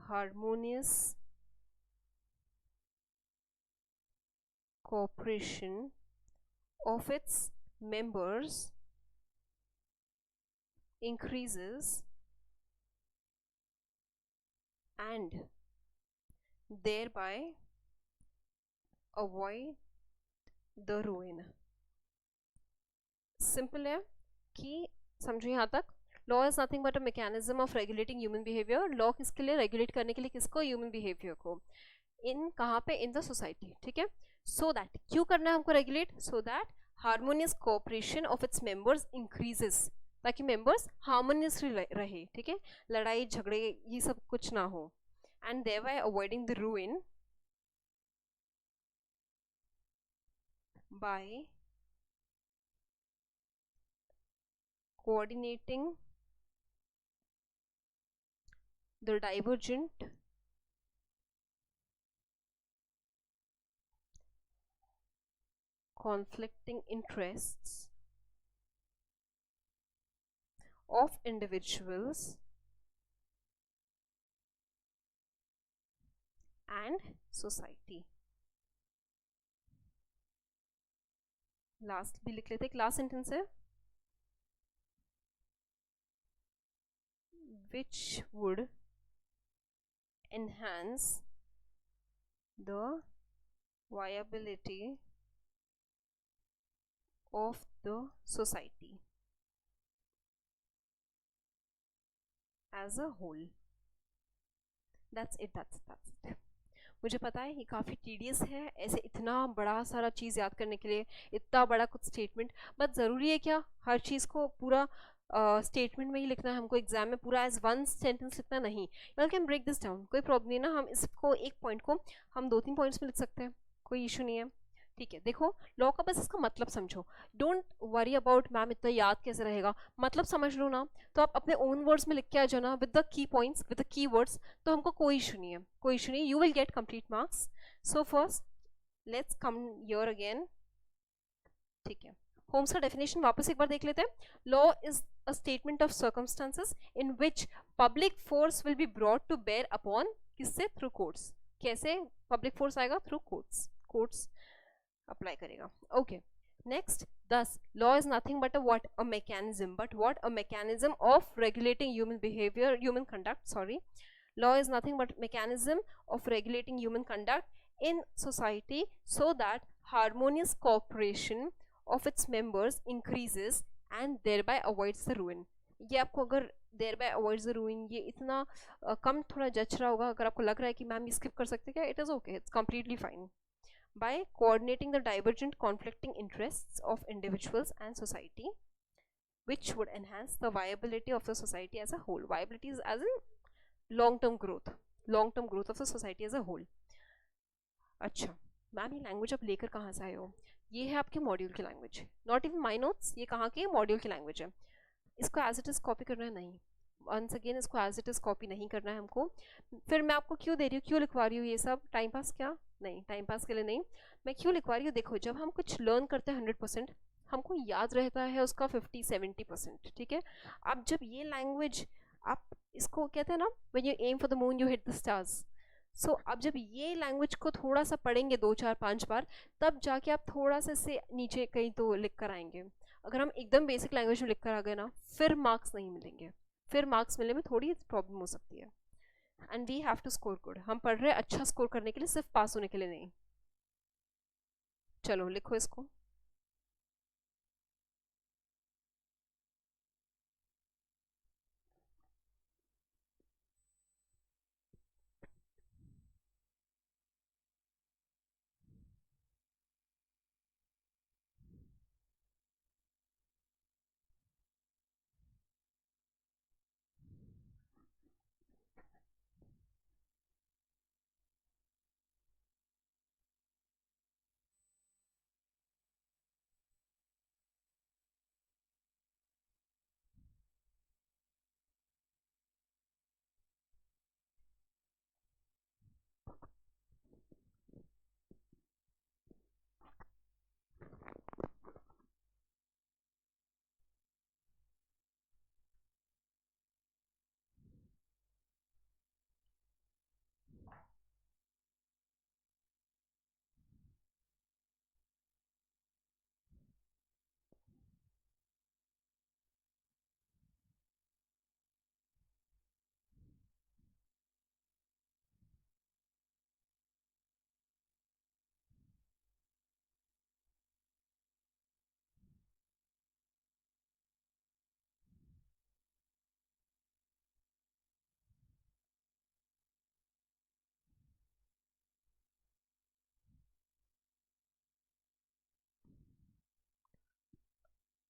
harmonious cooperation of its members increases and thereby avoid the ruin. Simple है कि समझो यहाँ तक. Law is nothing but a mechanism of regulating human behaviour. Law किसके लिए? Regulate करने के लिए. किसको? ह्यूमन बिहेवियर को. इन कहाँ पे? इन द सोसाइटी. ठीक है. सो दैट, क्यों करना है हमको regulate? So that harmonious cooperation of its members increases, ताकि मेंबर्स हार्मोनियसली रहे. ठीक है. लड़ाई झगड़े ये सब कुछ ना हो. And thereby avoiding the ruin by coordinating the divergent conflicting interests of individuals and society. Last भी लिख लेते. क्लास सेंटेंस है which would enhance the viability of the society as a whole. That's it. मुझे पता है ये काफ़ी tedious है ऐसे इतना बड़ा सारा चीज़ याद करने के लिए, इतना बड़ा कुछ स्टेटमेंट. बट ज़रूरी है क्या हर चीज़ को पूरा स्टेटमेंट में ही लिखना है हमको? एग्जाम में पूरा एज वन सेंटेंस लिखना नहीं. You can break this down, कोई प्रॉब्लम नहीं ना. हम इसको एक पॉइंट को हम 2-3 पॉइंट्स में लिख सकते हैं, कोई इशू नहीं है. ठीक है. देखो लॉ का बस इसका मतलब समझो. डोंट वरी अबाउट मैम इतना याद कैसे रहेगा, मतलब समझ लो ना. तो आप अपने ओन वर्ड्स में लिख के आ जाओ ना, with the key points, with the key words. तो हमको कोई इशू नहीं है, कोई इशू नहीं. You will get complete marks. So first let's come here again. ठीक है. होम्स का डेफिनेशन वापस एक बार देख लेते हैं. Law is a statement of circumstances in which public force will be brought to bear upon. किससे? Through courts. कैसे पब्लिक फोर्स आएगा? Through courts. कोर्ट्स अप्लाई करेगा. Okay. Next, thus law is nothing but a mechanism, but what? A mechanism of regulating human behavior, human conduct, sorry. Law is nothing but mechanism of regulating human conduct in society so that harmonious cooperation of its members increases and thereby avoids the ruin. ये आपको अगर thereby avoids the ruin ये इतना कम थोड़ा जच रहा होगा, अगर आपको लग रहा है कि मैम स्किप कर सकते क्या, it is okay, it's completely fine. By coordinating the divergent conflicting interests of individuals and society, which would enhance the viability of the society as a whole. Viability is as in long-term growth of the society as a whole. अच्छा ma'am ये language आप लेकर कहाँ से आए हो? ये है आपके मॉड्यूल की language, not even my notes. ये कहाँ की? मॉड्यूल की लैंग्वेज है. इसको एज इट इज़ कॉपी करना है? नहीं. वंस अगेन इसको एज इट इज़ कॉपी नहीं करना है हमको. फिर मैं आपको क्यों दे रही हूँ, क्यों लिखवा रही हूँ ये सब? Time pass? क्या नहीं, टाइम पास के लिए नहीं. मैं क्यों लिखवा रही हूँ? देखो जब हम कुछ लर्न करते हैं 100% हमको याद रहता है उसका 50-70%. ठीक है. अब जब ये लैंग्वेज आप इसको कहते हैं ना, when you aim for the moon you hit the stars. So अब जब ये लैंग्वेज को थोड़ा सा पढ़ेंगे 2-4-5 बार, तब जाके आप थोड़ा सा से नीचे कहीं तो लिख कर आएंगे. अगर हम एकदम बेसिक लैंग्वेज में लिख कर आ गए ना, फिर मार्क्स नहीं मिलेंगे. फिर मार्क्स मिलने में थोड़ी प्रॉब्लम हो सकती है. And we have to score good. हम पढ़ रहे हैं अच्छा स्कोर करने के लिए, सिर्फ पास होने के लिए नहीं. चलो लिखो इसको.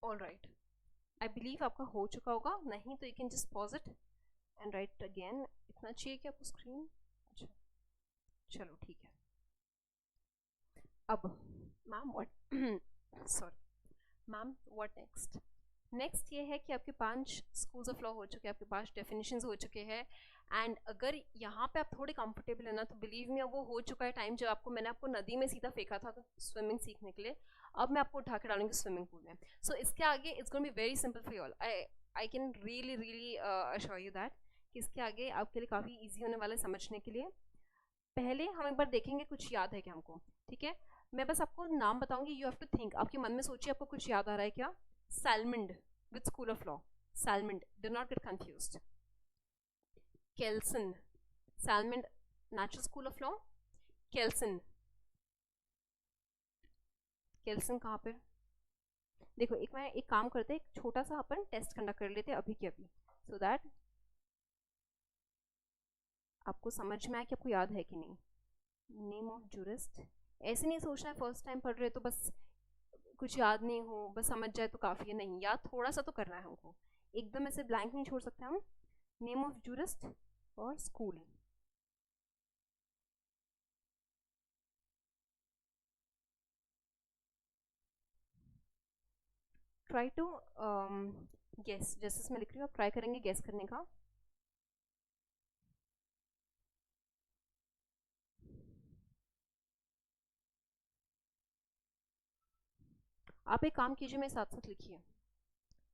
ऑल राइट, आई बिलीव आपका हो चुका होगा, नहीं तो you can just pause it and right again. इतना चाहिए कि आपको स्क्रीन? अच्छा चलो ठीक है। अब ma'am what sorry ma'am what next? Next ये है कि आपके 5 स्कूल्स ऑफ लॉ हो चुके हैं, आपके 5 डेफिनेशंस हो चुके हैं। एंड अगर यहाँ पे आप थोड़े कंफर्टेबल है ना, तो बिलीव मी अब वो हो चुका है टाइम जब मैंने आपको नदी में सीधा फेंका था स्विमिंग सीखने के लिए। अब मैं आपको उठा के डालूंगी स्विमिंग पूल में। सो इसके आगे it's going be very simple for you all. I can really assure you that कि इसके आगे आपके लिए काफ़ी ईजी होने वाला है समझने के लिए। पहले हम एक बार देखेंगे कुछ याद है क्या हमको, ठीक है? मैं बस आपको नाम बताऊंगी, यू हैव टू थिंक। आपके मन में सोचिए आपको कुछ याद आ रहा है क्या? सैलमंड with School of Law. Salmond, do not get confused. Kelson, Salmond, Natural School of Law. Kelson, Kelson कहाँ पर? देखो एक काम करते हैं, एक छोटा सा अपन टेस्ट कंडक्ट कर लेते हैं अभी के अभी, सो दैट आपको समझ में आए कि आपको याद है कि नहीं। नेम ऑफ जूरिस्ट, ऐसे नहीं सोचना है फर्स्ट टाइम पढ़ रहे तो बस कुछ याद नहीं हो, बस समझ जाए तो काफ़ी है। नहीं, याद थोड़ा सा तो करना है हमको, एकदम ऐसे ब्लैंक नहीं छोड़ सकते हम। नेम ऑफ जूरिस्ट और स्कूल। ट्राई टू गेस, जैसे इसमें लिख रही हूँ आप ट्राई करेंगे गेस करने का। आप एक काम कीजिए, मेरे साथ साथ लिखिए,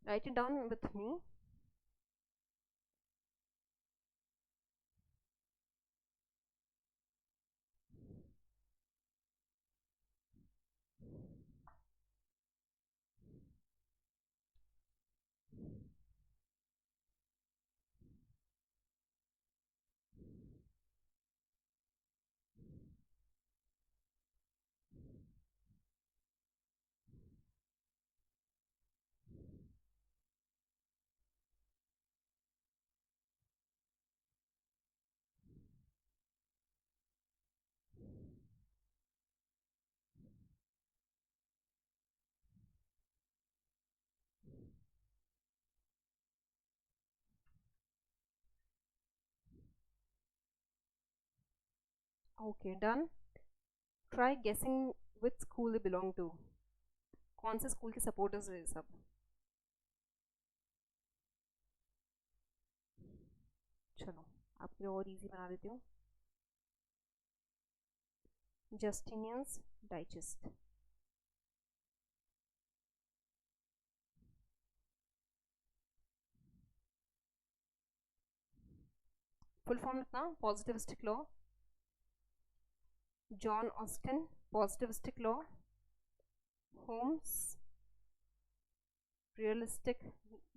write it down with me. Okay done. Try guessing with school they belong to. कौन से स्कूल के सपोर्टर्स है सब? चलो आपके लिए और इजी बना देती हूँ। Justinian's digest. फुल फॉर्म इतना, positivistic law. John Austin, positivistic law. Holmes, realistic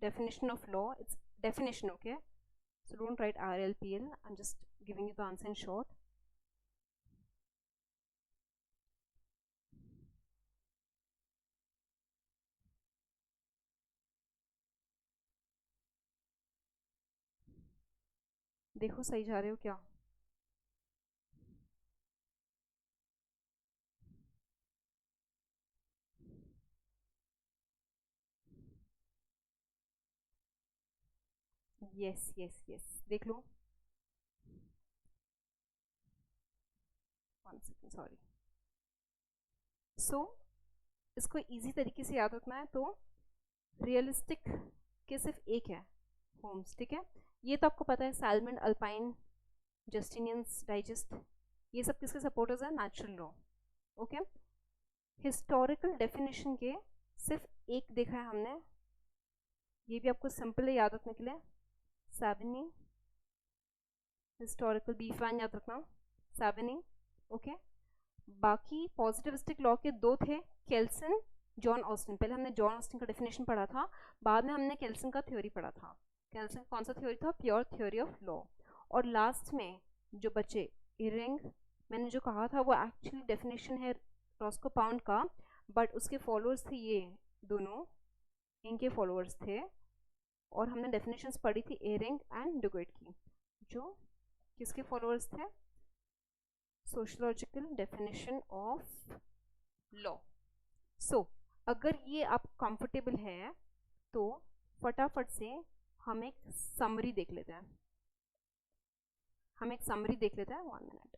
definition of law. It's definition, okay? So don't write RLPL. I'm just giving you the answer in short. देखो सही जा रहे हो क्या? यस यस यस, देख लो। 1 second, sorry. सो इसको easy तरीके से याद रखना है तो रियलिस्टिक के सिर्फ एक है, होम्स, ठीक है? ये तो आपको पता है, सैलमन, अल्पाइन, जस्टिनियंस डाइजेस्ट, ये सब किसके सपोर्टर्स है? Natural law, okay? Historical definition के सिर्फ एक देखा है हमने, ये भी आपको सिंपल है याद रखने के लिए, सैवनी, हिस्टोरिकल बी फैन याद रखना, सैवनी, ओके? बाकी पॉजिटिविस्टिक लॉ के 2 थे, केल्सन, जॉन ऑस्टिन। पहले हमने जॉन ऑस्टिन का डेफिनेशन पढ़ा था, बाद में हमने केल्सन का थ्योरी पढ़ा था। केल्सन कौन सा थ्योरी था? Pure theory of law. और लास्ट में जो बचे, इरिंग, मैंने जो कहा था वो एक्चुअली डेफिनेशन है रॉस्को पाउंड का, बट उसके फॉलोअर्स थे ये दोनों, इनके फॉलोअर्स थे। और हमने डेफिनेशंस पढ़ी थी एरिंग एंड डुगेट की, जो किसके फॉलोअर्स थे? Sociological definition of law. So अगर ये आप कंफर्टेबल है तो फटाफट से हम एक समरी देख लेते हैं। 1 minute.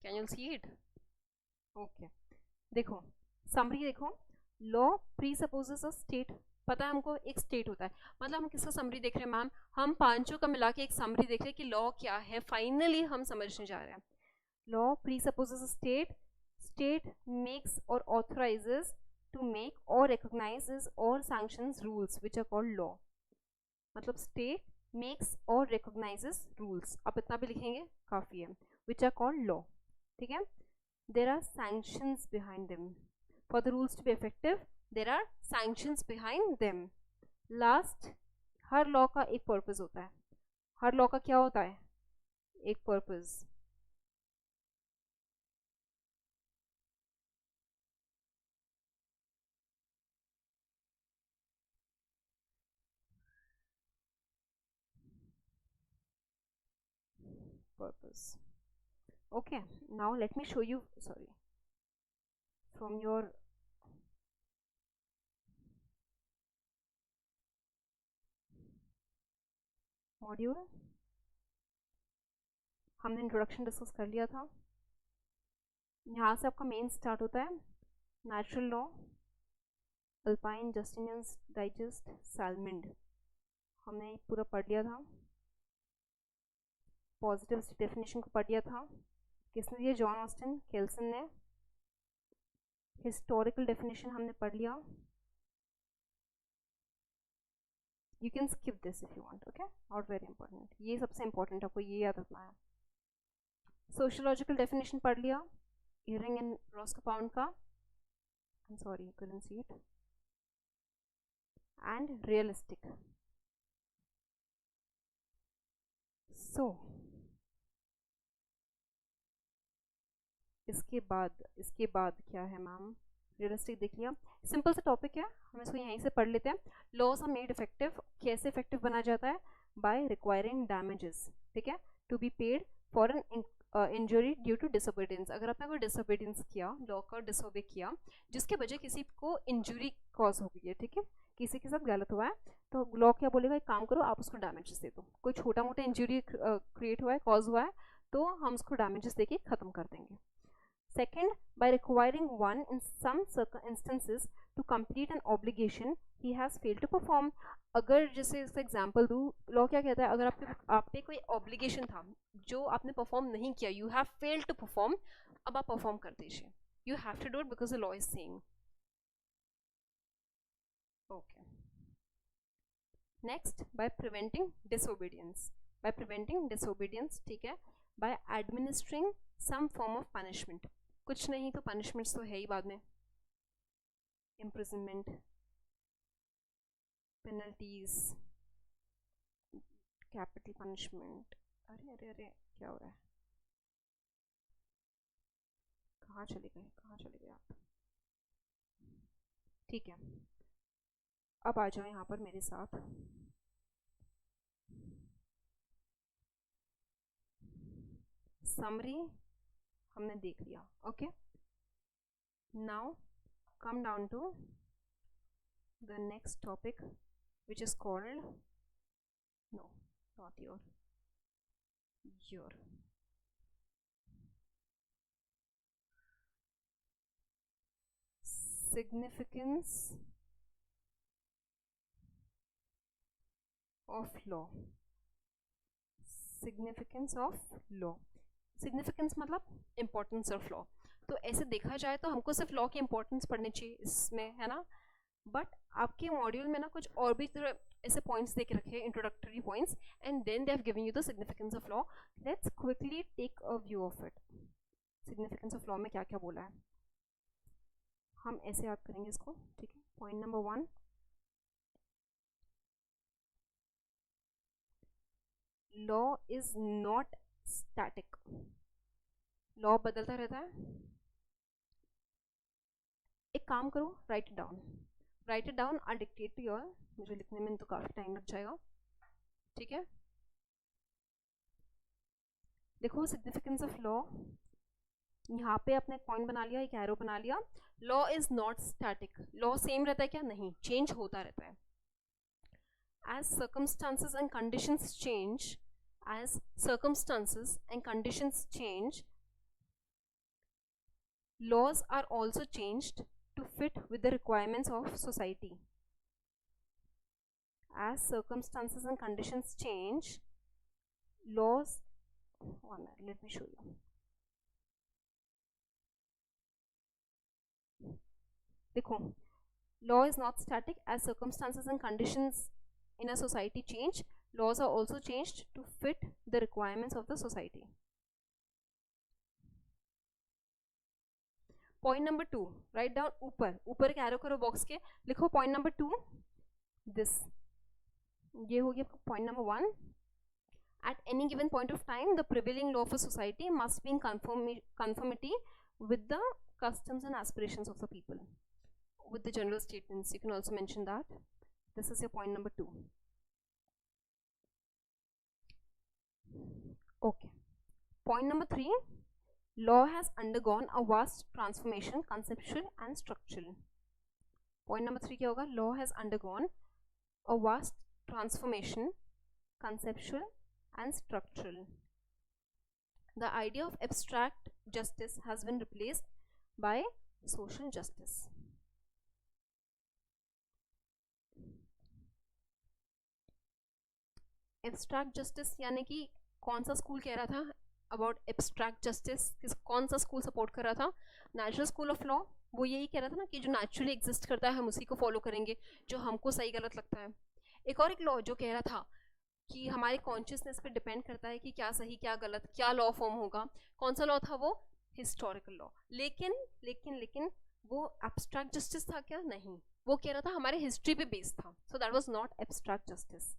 Can you see it? Okay, देखो समरी देखो। Law presupposes a state. पता है हमको एक स्टेट होता है, मतलब हम किसका समरी देख रहे हैं मैम? हम पांचों का मिला के एक समरी देख रहे हैं कि लॉ क्या है, फाइनली हम समझने जा रहे हैं। Law presupposes a state, state makes और ऑथराइजेस टू मेक और रिकॉग्नाइजेस और sanctions rules which are called law. मतलब स्टेट मेक्स और रिकॉग्नाइजेस रूल्स, आप इतना भी लिखेंगे काफी है, व्हिच आर कॉल्ड लॉ। ठीक है, there are sanctions behind them. For the rules to be effective, there are sanctions behind them. Last, her law का एक पर्पस होता है। हर लॉ का क्या होता है? एक purpose. Purpose. Okay, now let me show you, sorry, from your module हमने इंट्रोडक्शन डिस्कस कर लिया था। यहाँ से आपका मेन स्टार्ट होता है natural law, alpine, Justinian's digest, सैलमिंड, हमने पूरा पढ़ लिया था। पॉजिटिव डेफिनेशन को पढ़ लिया था, किसने दिया? जॉन ऑस्टिन, केल्सन ने। हिस्टोरिकल डेफिनेशन हमने पढ़ लिया। You can skip this if you want, okay, not very important, ये सबसे इंपॉर्टेंट आपको ये याद रखना है। सोशियोलॉजिकल डेफिनेशन पढ़ लिया, इयरिंग एंड रॉस्कोपाउंड का, I am sorry you couldn't see it, and realistic. So इसके बाद क्या है मैम? रियलिस्टिक देख लिया, सिंपल सा टॉपिक है, हम इसको यहीं से पढ़ लेते हैं। लॉस आर मेड इफेक्टिव, कैसे इफेक्टिव बना जाता है? बाय रिक्वायरिंग डैमेजेस, ठीक है, to be paid for an injury due to disobedience. अगर आपने कोई डिसोबीडियंस किया, लॉ का डिसोबे किया, जिसके वजह किसी को इंजरी कॉज हो गई है, ठीक है, किसी के साथ गलत हुआ है, तो लॉ क्या बोलेगा? एक काम करो, आप उसको डैमेजेस दे दो। कोई छोटा मोटा इंजरी क्रिएट हुआ है, कॉज हुआ है, तो हम उसको डैमेजेस देके खत्म कर देंगे। Second, by requiring one in some instances to complete an obligation he has failed to perform. अगर जैसे इसका एग्जाम्पल दूँ, लॉ क्या कहता है? अगर आप पे कोई ऑब्लिगेशन था जो आपने परफॉर्म नहीं किया, you have failed to perform, अब आप परफॉर्म कर दीजिए, you have to do it because the law is saying. Okay, next, by preventing disobedience. By preventing disobedience, ठीक है, by administering some form of punishment, कुछ नहीं तो पनिशमेंट्स तो है ही बाद में, इम्प्रिजनमेंट, पेनल्टीज, कैपिटल पनिशमेंट। अरे अरे अरे, क्या हो रहा है? कहाँ चले गए आप? ठीक है, अब आ जाओ यहाँ पर मेरे साथ। समरी हमने देख लिया, okay, now come down to the next topic which is called, no not your significance of law। Significance of law, significance मतलब इम्पोर्टेंस ऑफ लॉ। तो ऐसे देखा जाए तो हमको सिर्फ लॉ की इंपॉर्टेंस पढ़नी चाहिए इसमें, है ना, बट आपके मॉड्यूल में ना कुछ और भी ऐसे पॉइंट्स दे के रखे हैं, introductory points, and then they have given you the significance of law. Let's quickly take a view of it. Significance of law में क्या क्या बोला है, हम ऐसे याद करेंगे इसको, ठीक है। Point number 1, law is not static, law बदलता रहता है। एक काम करो, write it down, write it down, I dictate to your, मुझे लिखने में तो काफी टाइम लग जाएगा, ठीक है। देखो सिग्निफिकेंस ऑफ लॉ, यहाँ पे अपने एक पॉइंट बना लिया, एक एरो बना लिया। Law is not static, law same रहता है क्या? नहीं, चेंज होता रहता है। As circumstances and conditions change, as circumstances and conditions change, laws are also changed to fit with the requirements of society. As circumstances and conditions change, laws, one minute, let me show you. देखो, law is not static. As circumstances and conditions in a society change, laws are also changed to fit the requirements of the society. Point number 2, write down, ऊपर ऊपर एक arrow करो box के, लिखो point number 2, this, ये हो गया point number 1। At any given point of time the prevailing law of a society must be in conformity with the customs and aspirations of the people, with the general statements. You can also mention that. This is your point number 2. Okay, point number 3, law has undergone a vast transformation, conceptual and structural. Point number 3 क्या होगा? Law has undergone a vast transformation, conceptual and structural. The idea of abstract justice has been replaced by social justice. Abstract justice यानी कि कौन सा school कह रहा था about abstract justice? कौन सा स्कूल सपोर्ट कर रहा था? Natural school of law. वो यही कह रहा था ना कि जो नेचुरली एग्जिस्ट करता है हम उसी को फॉलो करेंगे, जो हमको सही गलत लगता है। एक और एक लॉ जो कह रहा था कि हमारे कॉन्शियसनेस पे डिपेंड करता है कि क्या सही क्या गलत, क्या लॉ फॉर्म होगा। कौन सा लॉ था वो? Historical law. लेकिन लेकिन लेकिन वो एब्स्ट्रैक्ट जस्टिस था क्या? नहीं, वो कह रहा था हमारे हिस्ट्री पे बेस्ड था। So that was not abstract justice.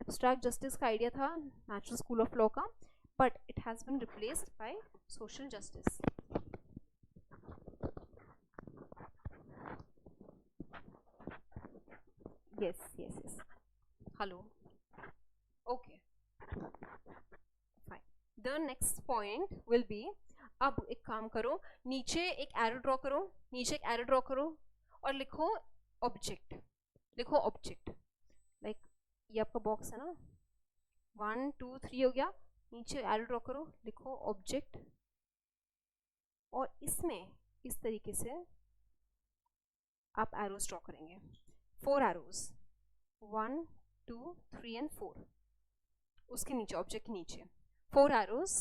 Abstract justice का आइडिया था नेचुरल स्कूल ऑफ लॉ का, but it has been replaced by social justice. yes yes yes hello okay fine the next point will be, अब एक काम करो, नीचे एक arrow draw करो, नीचे एक एरो ड्रॉ करो और लिखो ऑब्जेक्ट, लिखो ऑब्जेक्ट। लाइक ये आपका बॉक्स है ना, 1 2 3 हो गया, नीचे एरो ड्रॉ करो, लिखो ऑब्जेक्ट, और इसमें इस तरीके से आप एरोज ड्रॉ करेंगे, 4 एरोज, 1 2 3 एंड 4, उसके नीचे ऑब्जेक्ट के नीचे 4 एरोज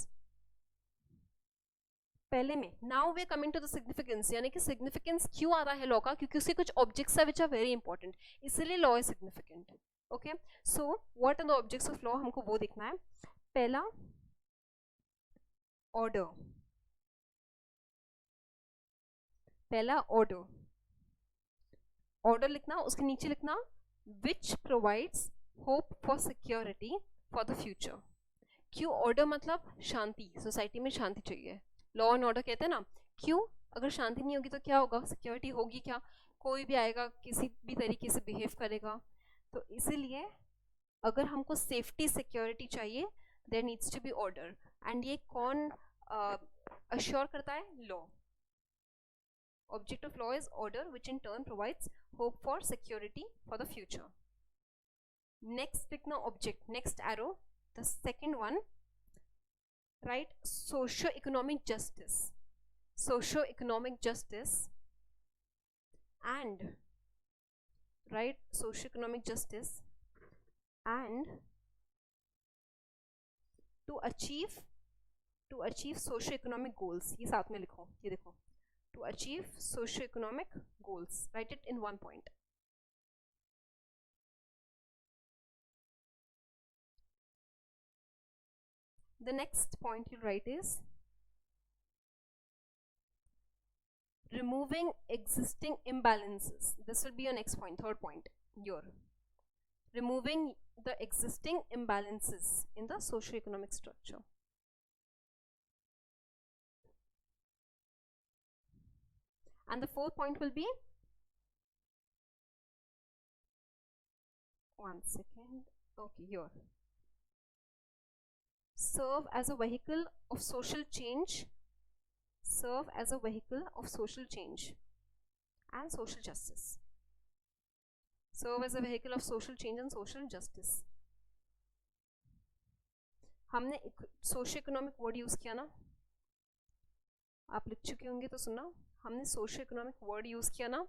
पहले में। Now we are coming to the significance, यानी कि सिग्निफिकेंस क्यों आता है लॉ का? क्योंकि उसके कुछ ऑब्जेक्ट्स है विच आर वेरी इंपॉर्टेंट, इसलिए law is significant. Okay, so what are the objects of law, हमको वो देखना है। पहला ऑर्डर, पहला ऑर्डर, ऑर्डर लिखना, उसके नीचे लिखना which provides hope for security for the future. क्यों? ऑर्डर मतलब शांति, सोसाइटी में शांति चाहिए, लॉ एंड ऑर्डर कहते हैं ना। क्यों? अगर शांति नहीं होगी तो क्या होगा? सिक्योरिटी होगी क्या? कोई भी आएगा किसी भी तरीके से बिहेव करेगा, तो इसीलिए अगर हमको सेफ्टी सिक्योरिटी चाहिए there needs to be order. And ये कौन अश्योर करता है? Law. Object of law is order, which in turn provides hope for security for the future. Next, pick now object, next arrow, the second one, right? Socio-economic justice, socio-economic justice, and right, socio-economic justice, and to achieve socio-economic goals, ये साथ में लिखो, ये देखो, to achieve socio-economic goals, write it in one point. The next point you write is removing existing imbalances. This will be your next point, third point, your removing the existing imbalances in the socio-economic structure. And the fourth point will be, one second, okay, here, serve as a vehicle of social change, serve as a vehicle of social change and social justice. Serve as a vehicle of social change and social justice. हमने socio economic word use किया ना, आप लिख चुके होंगे तो सुना, हमने सोशियो इकोनॉमिक वर्ड यूज किया ना.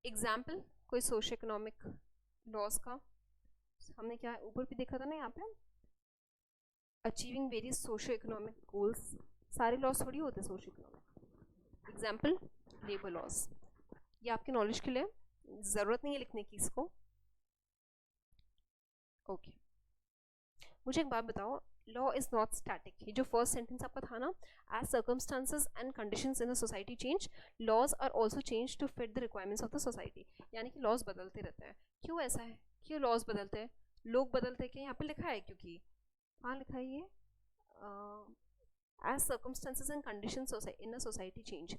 एग्जाम्पल कोई सोशियो इकोनॉमिक लॉस का हमने क्या ऊपर भी देखा था ना, यहाँ पे achieving various socio economic goals. सारे लॉस थोड़ी होते socio economic. Example labour laws. ये आपके नॉलेज के लिए, ज़रूरत नहीं है लिखने की इसको. ओके, मुझे एक बात बताओ, लॉ इज नॉट स्टैटिक. ये जो फर्स्ट सेंटेंस आपका था ना, as circumstances and conditions in the society change, laws are also change to fit the requirements of the society. यानी कि लॉज बदलते रहते हैं. क्यों ऐसा है, क्यों लॉज बदलते हैं, लोग बदलते हैं क्या? यहाँ पे लिखा है, क्योंकि कहाँ लिखा है ये, as circumstances and conditions in a society change.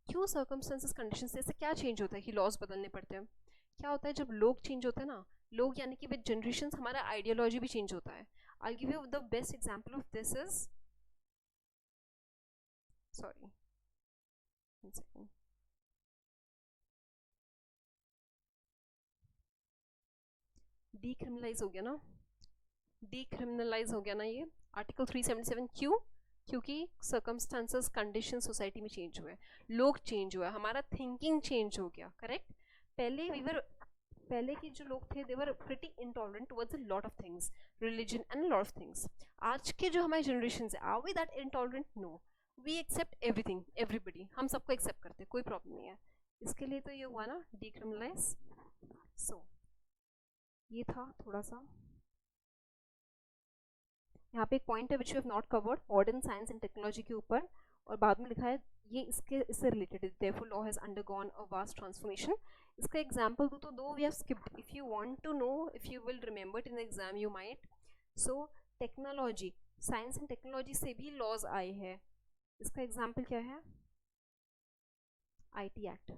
क्यों सर्कमस्टांसेस कंडीशंस से क्या चेंज होता है कि लॉज बदलने पड़ते हैं? क्या होता है जब लोग चेंज होते हैं ना, लोग यानी कि विद जनरेशंस हमारा आइडियोलॉजी भी चेंज होता है. I'll give you the best example of this is, sorry, one second. Decriminalize हो गया ना, decriminalize हो गया ना ये आर्टिकल 377. क्यों? क्योंकि सर्कमस्टांसेस कंडीशन सोसाइटी में चेंज हुए, लोग चेंज हुआ, हमारा थिंकिंग चेंज हो गया. करेक्ट. पहले के जो लोग थे they were pretty intolerant towards a lot of things, religion and lot of things. आज के जो हमारी जनरेशन है, are we that intolerant? No, we accept everything, everybody, हम सबको एक्सेप्ट करते हैं, कोई प्रॉब्लम नहीं है. इसके लिए तो ये हुआ ना डीक्रिमिनलाइज. सो ये था थोड़ा सा. यहाँ पे एक पॉइंट है which we have not covered, modern science and technology के ऊपर, और बाद में लिखा है ये इससे रिलेटेड है. Therefore law has undergone a vast transformation. इसका एग्जाम्पल दूँ तो though we have skipped. If you want to know, if you will remember in exam you might. So technology, science and technology से भी laws आए हैं. इसका example क्या है? IT act,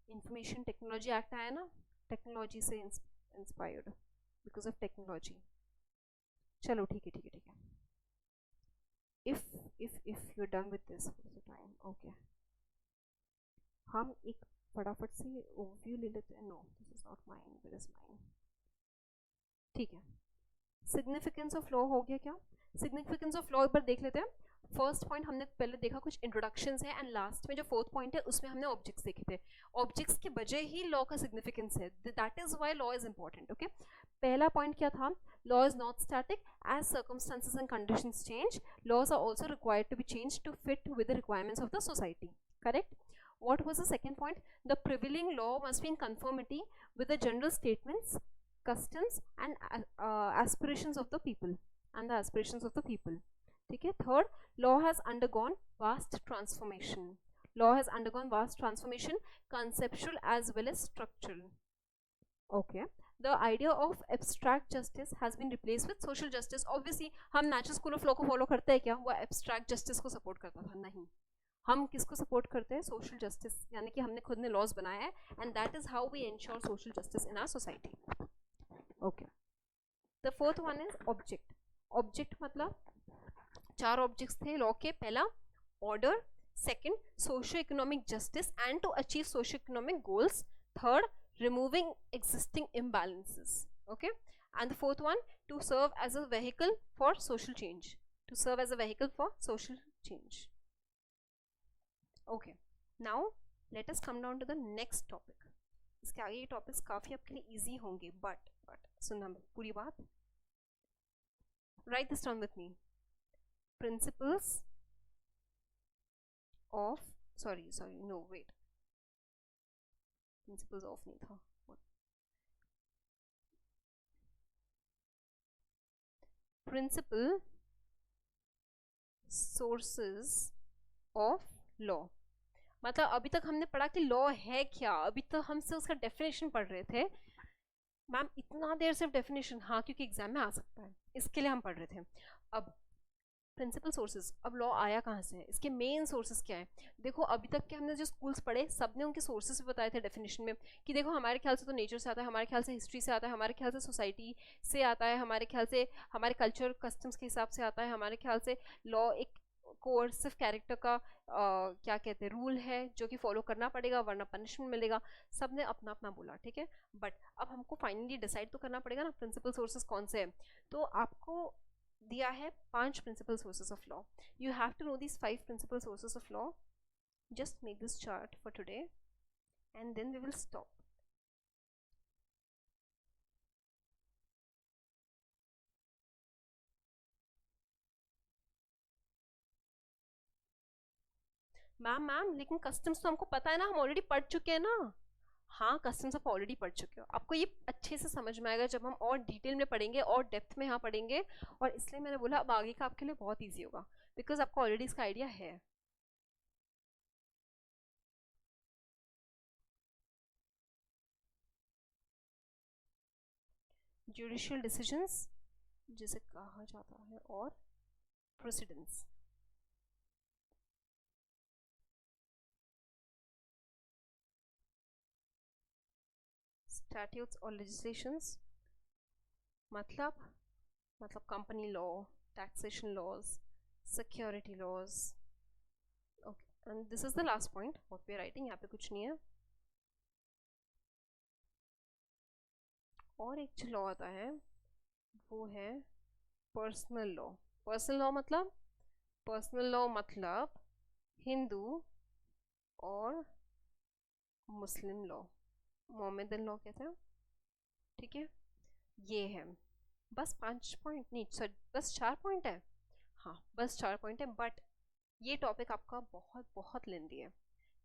information technology act आया ना, टेक्नोलॉजी से इंस्पायर्ड, बिकॉज ऑफ टेक्नोलॉजी. चलो ठीक है. if you're done with this for the time, okay, हम एक फटाफट से ओवरव्यू ले लेते हैं. No, this is not mine, this is mine. ठीक है. सिग्निफिकेंस ऑफ लॉ हो गया क्या? सिग्निफिकेंस ऑफ लॉ एक बार देख लेते हैं. फर्स्ट पॉइंट हमने पहले देखा, कुछ इंट्रोडक्शंस है, एंड लास्ट में जो फोर्थ पॉइंट है उसमें हमने ऑब्जेक्ट्स देखे थे. ऑब्जेक्ट्स की वजह ही लॉ का सिग्निफिकेंस है, that is why law is important. Okay, पहला पॉइंट क्या था? Law is not static, as circumstances and conditions change, laws are also required to be change to fit with the requirements of the society. Correct. What was the second point? The prevailing law must be in conformity with the general statements, customs and aspirations of the people, and the aspirations of the people. ठीक है. Third, law has undergone vast transformation. Law has undergone vast transformation, conceptual as well as structural. Okay. The idea of abstract justice has been replaced with social justice. Obviously, हम natural school of law को follow करते हैं क्या? वो abstract justice को support करता था? नहीं. हम किसको सपोर्ट करते हैं? सोशल जस्टिस, यानी कि हमने खुद ने लॉज बनाया है, and that is how we ensure social justice in our society. Okay. The fourth one is object. Object मतलब 4 ऑब्जेक्ट्स थे लॉ के. पहला order, second socio economic justice and to achieve socio economic goals, third removing existing imbalances. Okay. And the fourth one to serve as a vehicle for social change, to serve as a vehicle for social change. Okay, now let us come down to the next topic. इसके आगे ये topics काफ़ी आपके लिए easy होंगे, but सुनना पूरी बात. Write this down with me. Principles of, sorry, no, wait. Principles of नहीं था. Principal sources of law. मतलब अभी तक हमने पढ़ा कि लॉ है क्या, अभी तक हमसे उसका डेफिनेशन पढ़ रहे थे. मैम इतना देर सिर्फ डेफिनेशन? हाँ, क्योंकि एग्जाम में आ सकता है, इसके लिए हम पढ़ रहे थे. अब प्रिंसिपल सोर्सेज। अब लॉ आया कहाँ से है, इसके मेन सोर्सेज क्या है? देखो अभी तक के हमने जो स्कूल्स पढ़े सब ने उनके सोर्सेज बताए थे डेफिनेशन में, कि देखो हमारे ख्याल से तो नेचर से आता है, हमारे ख्याल से हिस्ट्री से आता है, हमारे ख्याल से सोसाइटी से आता है, हमारे ख्याल से हमारे कल्चर कस्टम्स के हिसाब से आता है, हमारे ख्याल से लॉ एक कोर्सिव कैरेक्टर का क्या कहते हैं रूल है जो कि फॉलो करना पड़ेगा वरना पनिशमेंट मिलेगा। सब ने अपना अपना बोला, ठीक है। बट अब हमको फाइनली डिसाइड तो करना पड़ेगा ना प्रिंसिपल सोर्सेज कौन से हैं। तो आपको दिया है 5 principal sources of law. You have to know these 5 principal sources of law. Just make this chart for today and then we will stop. Ma'am लेकिन कस्टम्स तो हमको पता है ना, हम ऑलरेडी पढ़ चुके हैं ना। हाँ कस्टम्स आप ऑलरेडी पढ़ चुके हो, आपको ये अच्छे से समझ में आएगा जब हम और डिटेल में पढ़ेंगे और डेप्थ में यहाँ पढ़ेंगे। और इसलिए मैंने बोला अब आगे का आपके लिए बहुत ईजी होगा बिकॉज आपको ऑलरेडी इसका आइडिया है। जुडिशियल डिसीजंस जिसे कहा जाता है और प्रोसीडेंस। स्टैट्यूट्स और लेजिस्लेशंस मतलब company law, taxation laws, security laws. Okay and this is the last point what we are writing, यहाँ पे कुछ नहीं है। और एक जो लॉ आता है वो है पर्सनल लॉ। पर्सनल लॉ मतलब हिंदू और मुस्लिम लॉ, मोहम्मदन लॉ कहते हैं, ठीक है। ये है बस 5 पॉइंट नहीं सर बस 4 पॉइंट है। हाँ बस 4 पॉइंट है बट ये टॉपिक आपका बहुत बहुत लेंदी है।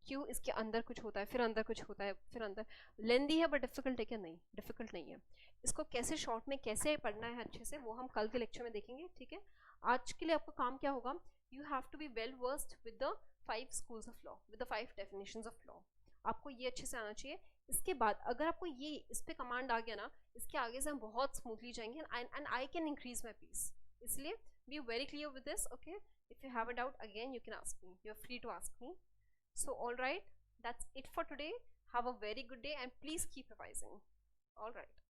क्यों? इसके अंदर कुछ होता है फिर अंदर कुछ होता है फिर अंदर, लेंदी है बट डिफिकल्ट है क्या? नहीं डिफिकल्ट नहीं है। इसको कैसे शॉर्ट में कैसे पढ़ना है अच्छे से वो हम कल के लेक्चर में देखेंगे, ठीक है। आज के लिए आपका काम क्या होगा, you have to be well versed with the 5 schools of law, with the 5 definitions of law. आपको ये अच्छे से आना चाहिए। इसके बाद अगर आपको ये इस पे कमांड आ गया ना, इसके आगे से हम बहुत स्मूथली जाएंगे and I can increase my peace. इसलिए be very clear with this, okay. If you have a doubt again you can ask me, you are free to ask me. So, alright, that's it for today. Have a very good day and please keep revising. Alright.